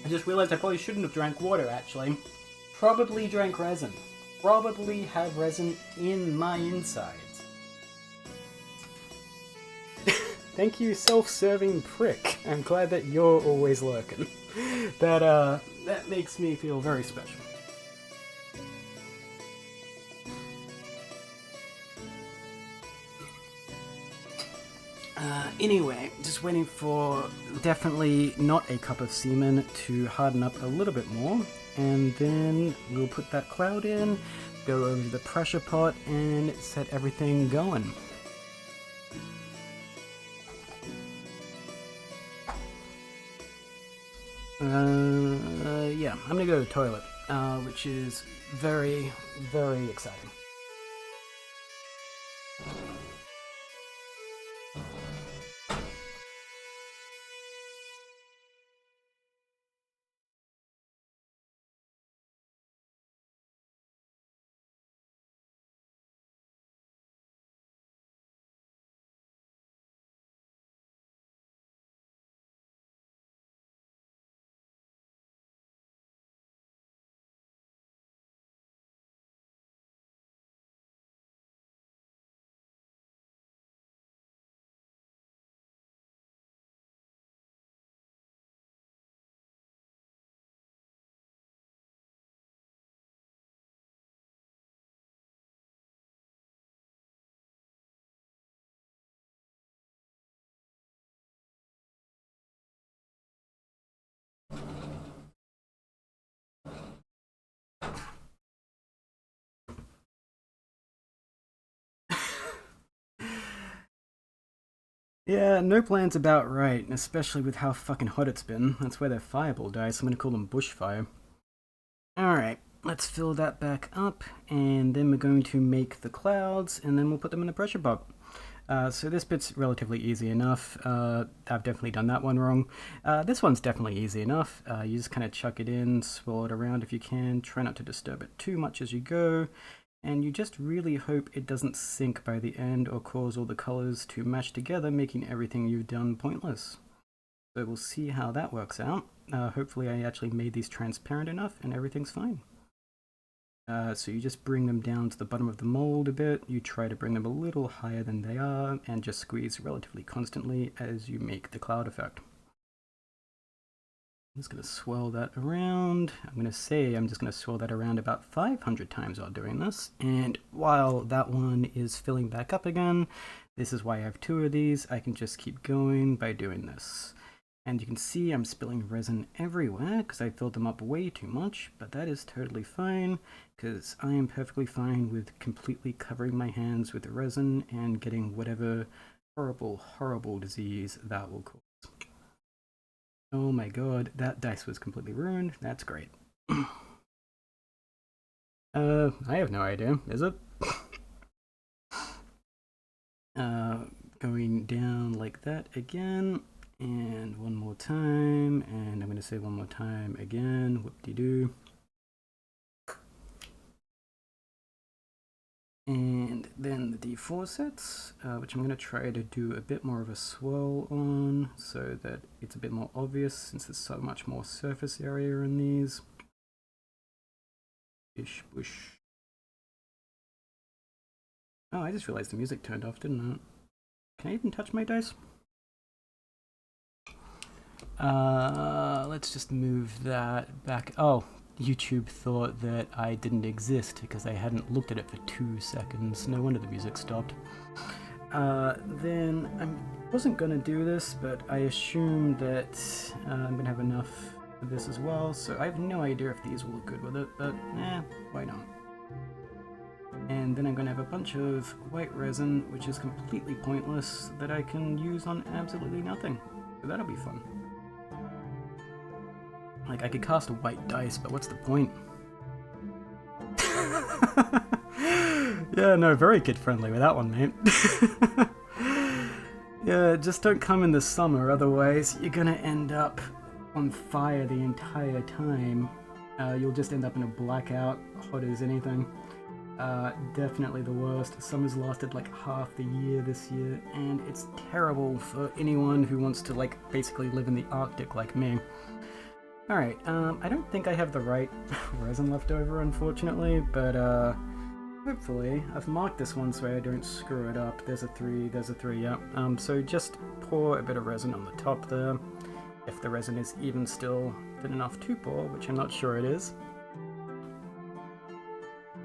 I just realized I probably shouldn't have drank water, actually. Probably drank resin. Probably had resin in my insides. Thank you, self-serving prick. I'm glad that you're always lurking. That makes me feel very special. Anyway, just waiting for definitely not a cup of semen to harden up a little bit more, and then we'll put that cloud in, go over to the pressure pot, and set everything going. Yeah, I'm gonna go to the toilet, which is very exciting. Yeah, no plan's about right, especially with how fucking hot it's been. That's where their fireball dice. I'm gonna call them bushfire. Alright, let's fill that back up, and then we're going to make the clouds, and then we'll put them in the pressure pot. So this bit's relatively easy enough. I've definitely done that one wrong. This one's definitely easy enough. You just kind of chuck it in, swirl it around if you can. Try not to disturb it too much as you go. And you just really hope it doesn't sink by the end or cause all the colors to mash together, making everything you've done pointless. So we'll see how that works out. Hopefully I actually made these transparent enough and everything's fine. So you just bring them down to the bottom of the mold a bit. You try to bring them a little higher than they are and just squeeze relatively constantly as you make the cloud effect. I'm just going to swirl that around. I'm just going to swirl that around about 500 times while doing this. And while that one is filling back up again, this is why I have two of these. I can just keep going by doing this. And you can see I'm spilling resin everywhere because I filled them up way too much, but that is totally fine because I am perfectly fine with completely covering my hands with resin and getting whatever horrible, horrible disease that will cause. Oh my god, that dice was completely ruined. That's great. I have no idea. Is it? Going down like that again. And one more time, and I'm going to say one more time again, whoop-de-doo. And then the D4 sets, which I'm going to try to do a bit more of a swirl on, so that it's a bit more obvious, since there's so much more surface area in these. Bish, bush. Oh, I just realized the music turned off, didn't it? Can I even touch my dice? Let's just move that back. Oh, YouTube thought that I didn't exist because I hadn't looked at it for 2 seconds. No wonder the music stopped. Then I wasn't gonna do this, but I assume that I'm gonna have enough for this as well, so I have no idea if these will look good with it, but why not? And then I'm gonna have a bunch of white resin, which is completely pointless, that I can use on absolutely nothing. So that'll be fun. Like, I could cast a white dice, but what's the point? Yeah, no, very kid-friendly with that one, mate. Yeah, just don't come in the summer, otherwise you're gonna end up on fire the entire time. You'll just end up in a blackout, hot as anything. Definitely the worst. Summer's lasted like half the year this year, and it's terrible for anyone who wants to, like, basically live in the Arctic like me. Alright, I don't think I have the right resin left over, unfortunately, but hopefully I've marked this one so I don't screw it up. There's a 3, yeah. So just pour a bit of resin on the top there, if the resin is even still thin enough to pour, which I'm not sure it is.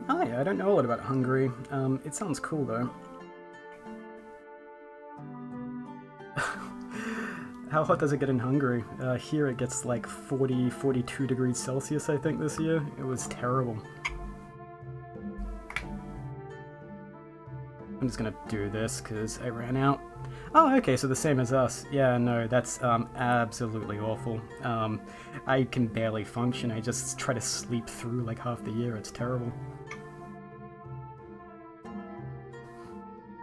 Oh yeah, I don't know a lot about Hungary. It sounds cool though. How hot does it get in Hungary? Here it gets like 40, 42 degrees Celsius, I think, this year. It was terrible. I'm just gonna do this because I ran out. Oh, okay, so the same as us. Yeah, no, that's absolutely awful. I can barely function. I just try to sleep through like half the year. It's terrible.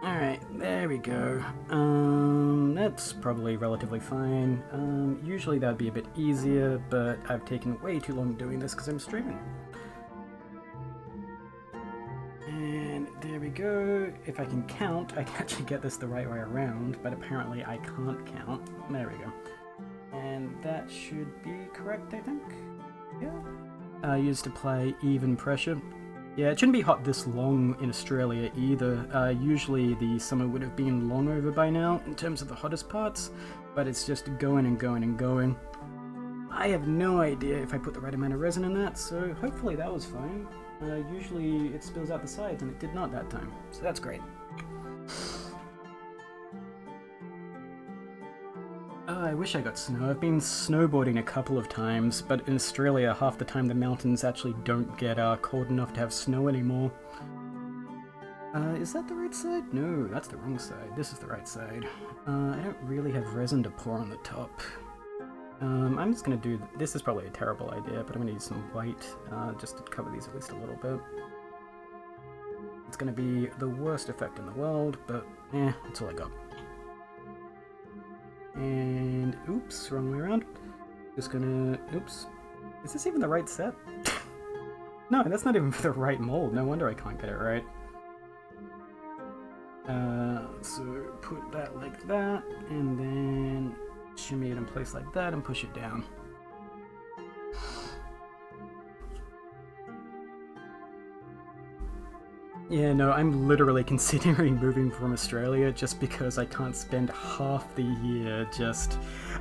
Alright, there we go. That's probably relatively fine. Usually that'd be a bit easier, but I've taken way too long doing this because I'm streaming. And there we go. If I can count, I can actually get this the right way around, but apparently I can't count. There we go. And that should be correct, I think? Yeah. You just apply even pressure. Yeah, it shouldn't be hot this long in Australia either. Usually the summer would have been long over by now in terms of the hottest parts, but it's just going and going and going. I have no idea if I put the right amount of resin in that, so hopefully that was fine. Usually it spills out the sides, and it did not that time, so that's great. I wish I got snow. I've been snowboarding a couple of times, but in Australia half the time the mountains actually don't get cold enough to have snow anymore. Is that the right side? No, that's the wrong side. This is the right side. I don't really have resin to pour on the top. I'm just gonna do... This is probably a terrible idea, but I'm gonna use some white just to cover these at least a little bit. It's gonna be the worst effect in the world, but that's all I got. And oops, wrong way around. Just gonna... Oops. Is this even the right set? No, that's not even the right mold. No wonder I can't get it right. So put that like that, and then shimmy it in place like that and push it down. Yeah, no, I'm literally considering moving from Australia just because I can't spend half the year just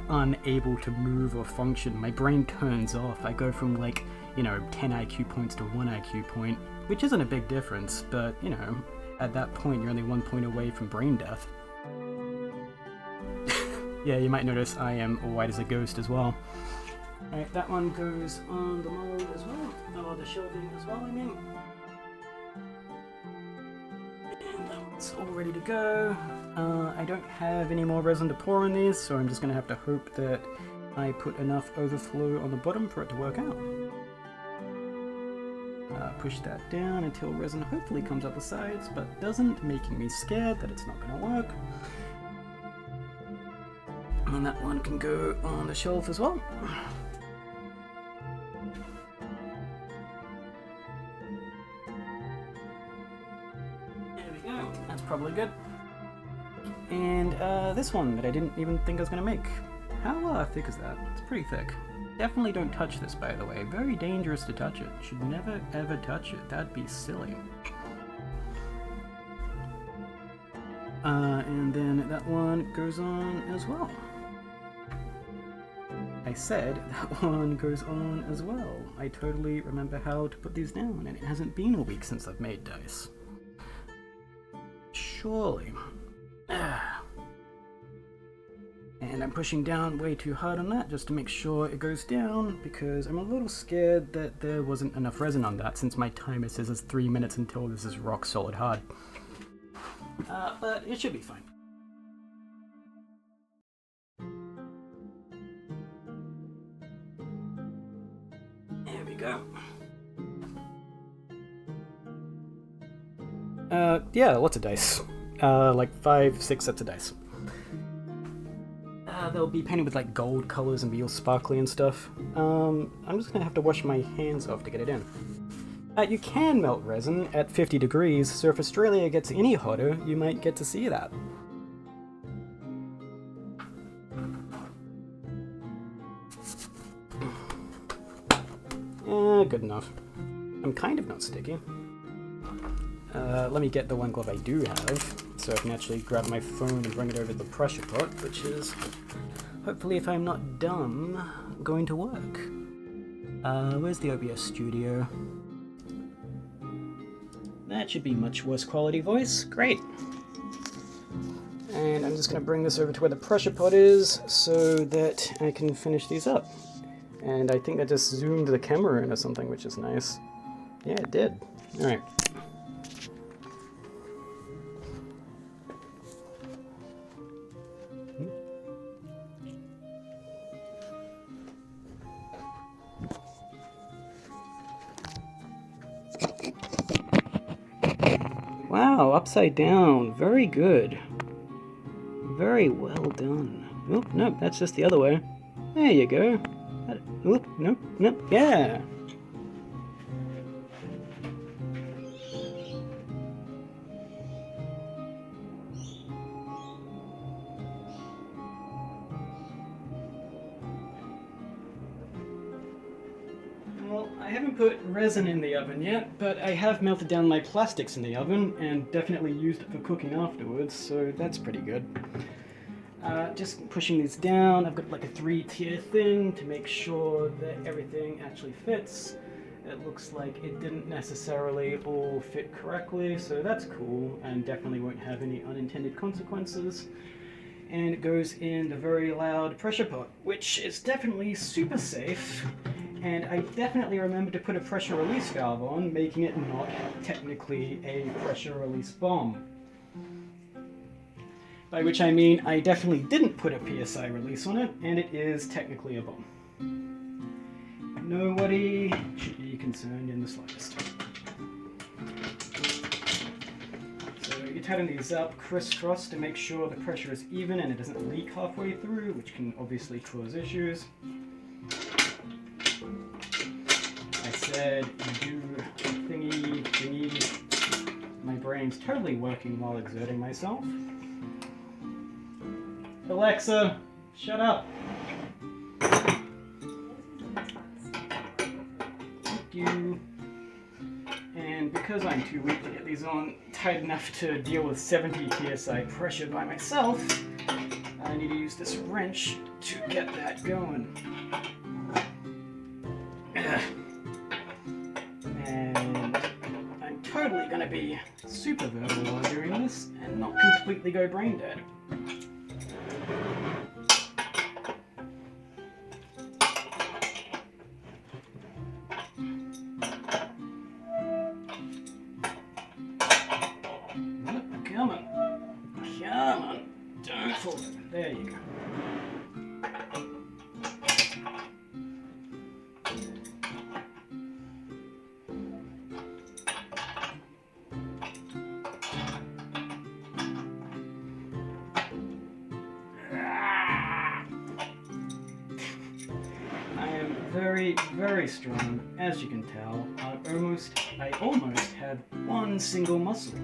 unable to move or function. My brain turns off. I go from like, 10 IQ points to 1 IQ point, which isn't a big difference, but, at that point you're only 1 point away from brain death. Yeah, you might notice I am white as a ghost as well. Alright, that one goes on the mold as well, or the shelving as well, I mean. And that one's all ready to go. I don't have any more resin to pour on these, so I'm just going to have to hope that I put enough overflow on the bottom for it to work out. Push that down until resin hopefully comes up the sides, but doesn't, making me scared that it's not going to work. And that one can go on the shelf as well. There we go, that's probably good. And this one that I didn't even think I was going to make. How thick is that? It's pretty thick. Definitely don't touch this, by the way. Very dangerous to touch it. Should never ever touch it. That'd be silly. And then that one goes on as well. I said that one goes on as well. I totally remember how to put these down, and it hasn't been a week since I've made dice. Surely. And I'm pushing down way too hard on that just to make sure it goes down, because I'm a little scared that there wasn't enough resin on that since my timer says it's 3 minutes until this is rock solid hard. But it should be fine. There we go. Yeah, lots of dice. Like 5-6 sets of dice. They'll be painted with like gold colors and be all sparkly and stuff. I'm just gonna have to wash my hands off to get it in. You can melt resin at 50 degrees, so if Australia gets any hotter, you might get to see that. Good enough. I'm kind of not sticky. Let me get the one glove I do have, so I can actually grab my phone and bring it over to the pressure pot, which is, hopefully if I'm not dumb, going to work. Where's the OBS studio? That should be much worse quality voice. Great! And I'm just going to bring this over to where the pressure pot is, so that I can finish these up. And I think I just zoomed the camera in or something, which is nice. Yeah, it did. Alright. Wow, upside down. Very good. Very well done. Oh, no, that's just the other way. There you go. Oop, nope, nope, yeah. Well, I haven't put resin in the oven yet, but I have melted down my plastics in the oven and definitely used it for cooking afterwards, so that's pretty good. Just pushing these down, I've got like a 3-tier thing to make sure that everything actually fits. It looks like it didn't necessarily all fit correctly, so that's cool and definitely won't have any unintended consequences. And it goes in the very loud pressure pot, which is definitely super safe And I definitely remember to put a pressure release valve on, making it not technically a pressure release bomb. By which I mean I definitely didn't put a PSI release on it, and it is technically a bomb. Nobody should be concerned in the slightest. So you tighten these up crisscross to make sure the pressure is even and it doesn't leak halfway through, which can obviously cause issues. I said do thingy. My brain's totally working while exerting myself. Alexa, shut up. Thank you. And because I'm too weak to get these on tight enough to deal with 70 psi pressure by myself, I need to use this wrench to get that going. And I'm totally going to be super verbal while doing this and not completely go brain dead. Come on. Come on. Don't fall over. There you go. I am very, very strong, as you can tell. I almost have one single muscle.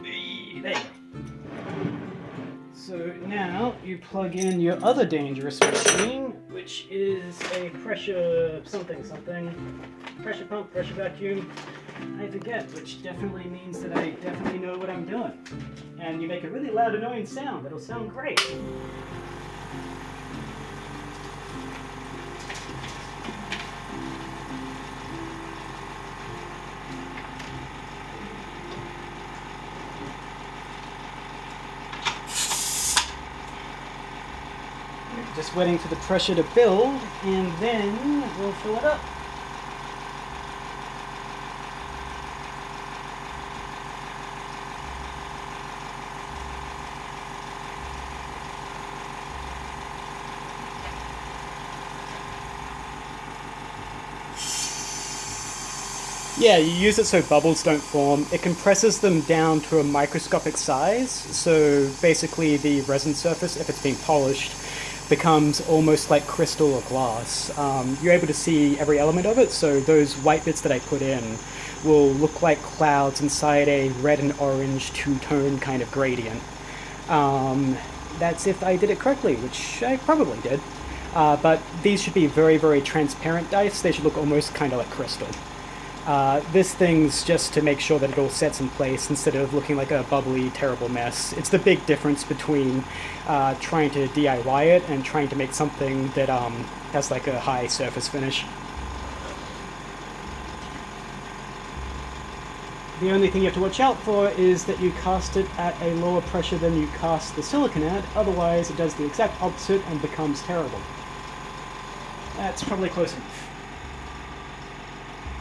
There you go. So now you plug in your other dangerous machine, which is a pressure something, pressure pump, pressure vacuum. I forget, which definitely means that I definitely know what I'm doing. And you make a really loud, annoying sound. That'll sound great. Just waiting for the pressure to build, and then we'll fill it up. Yeah, you use it so bubbles don't form. It compresses them down to a microscopic size, so basically the resin surface, if it's being polished, becomes almost like crystal or glass. You're able to see every element of it, so those white bits that I put in will look like clouds inside a red and orange two-tone kind of gradient. That's if I did it correctly, which I probably did. But these should be very, very transparent dice. They should look almost kind of like crystal. This thing's just to make sure that it all sets in place instead of looking like a bubbly, terrible mess. It's the big difference between trying to DIY it and trying to make something that has like a high surface finish. The only thing you have to watch out for is that you cast it at a lower pressure than you cast the silicon at, otherwise it does the exact opposite and becomes terrible. That's probably close enough.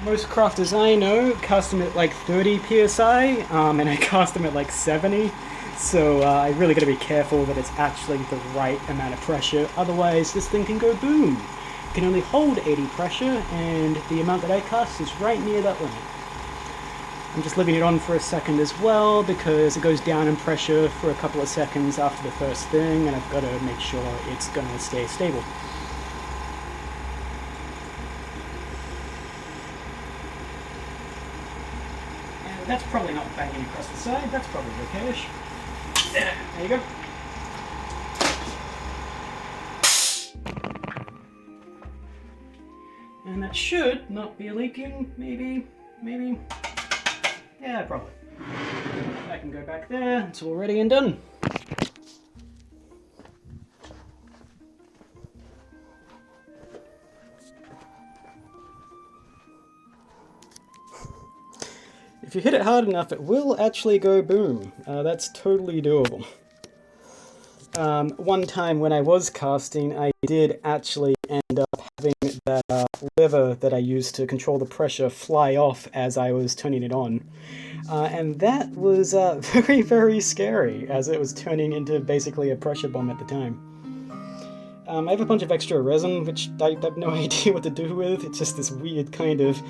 Most crafters I know cast them at like 30 psi, and I cast them at like 70, so I really gotta be careful that it's actually the right amount of pressure, otherwise this thing can go boom. It can only hold 80 pressure, and the amount that I cast is right near that limit. I'm just leaving it on for a second as well, because it goes down in pressure for a couple of seconds after the first thing, and I've got to make sure it's gonna stay stable. That's probably not banging across the side, that's probably okay-ish. There you go. And that should not be leaking, maybe. Yeah, probably. I can go back there, it's all ready and done. If you hit it hard enough, it will actually go boom. That's totally doable. One time when I was casting, I did actually end up having that lever that I used to control the pressure fly off as I was turning it on. And that was very, very scary, as it was turning into basically a pressure bomb at the time. I have a bunch of extra resin, which I have no idea what to do with. It's just this weird kind of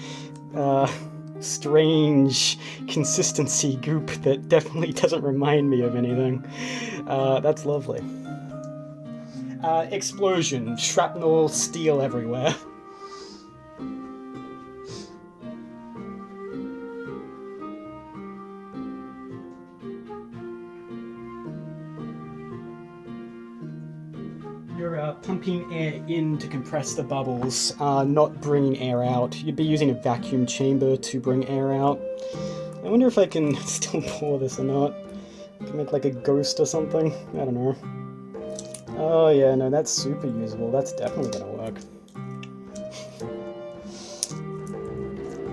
strange consistency goop that definitely doesn't remind me of anything. That's lovely. Explosion, shrapnel, steel everywhere. You're pumping air in to compress the bubbles, not bringing air out. You'd be using a vacuum chamber to bring air out. I wonder if I can still pour this or not. I can make like a ghost or something. I don't know. Oh yeah, no, that's super usable. That's definitely gonna work.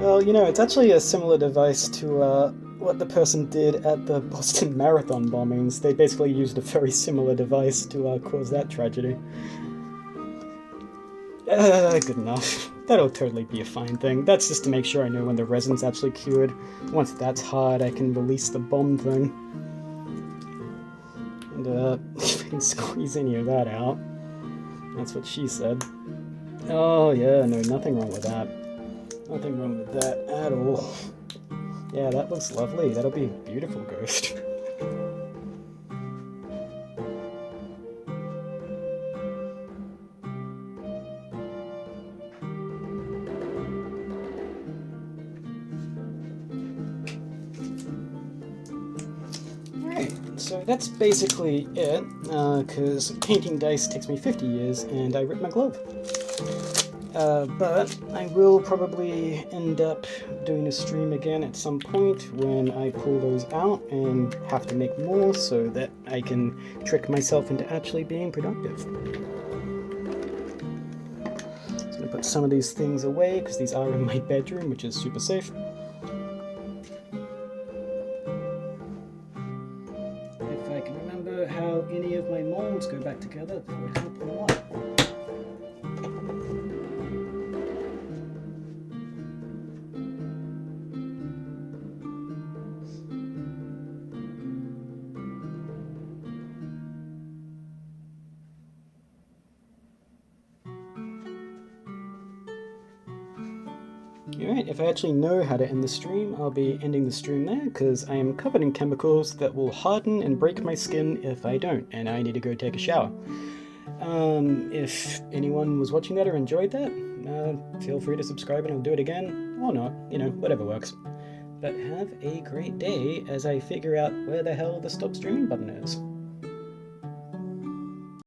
Well, you know, it's actually a similar device to what the person did at the Boston Marathon bombings. They basically used a very similar device to cause that tragedy. Good enough. That'll totally be a fine thing. That's just to make sure I know when the resin's actually cured. Once that's hard, I can release the bomb thing. And if I can squeeze any of that out. That's what she said. Oh yeah, no, nothing wrong with that. Nothing wrong with that at all. Yeah, that looks lovely. That'll be a beautiful ghost. Alright, so that's basically it, because painting dice takes me 50 years and I ripped my glove. But I will probably end up doing a stream again at some point when I pull those out and have to make more so that I can trick myself into actually being productive. Just gonna put some of these things away because these are in my bedroom, which is super safe. If I can remember how any of my molds go back together, that would help a lot. Alright, if I actually know how to end the stream, I'll be ending the stream there, because I am covered in chemicals that will harden and break my skin if I don't, and I need to go take a shower. If anyone was watching that or enjoyed that, feel free to subscribe and I'll do it again, or not, you know, whatever works. But have a great day as I figure out where the hell the stop streaming button is.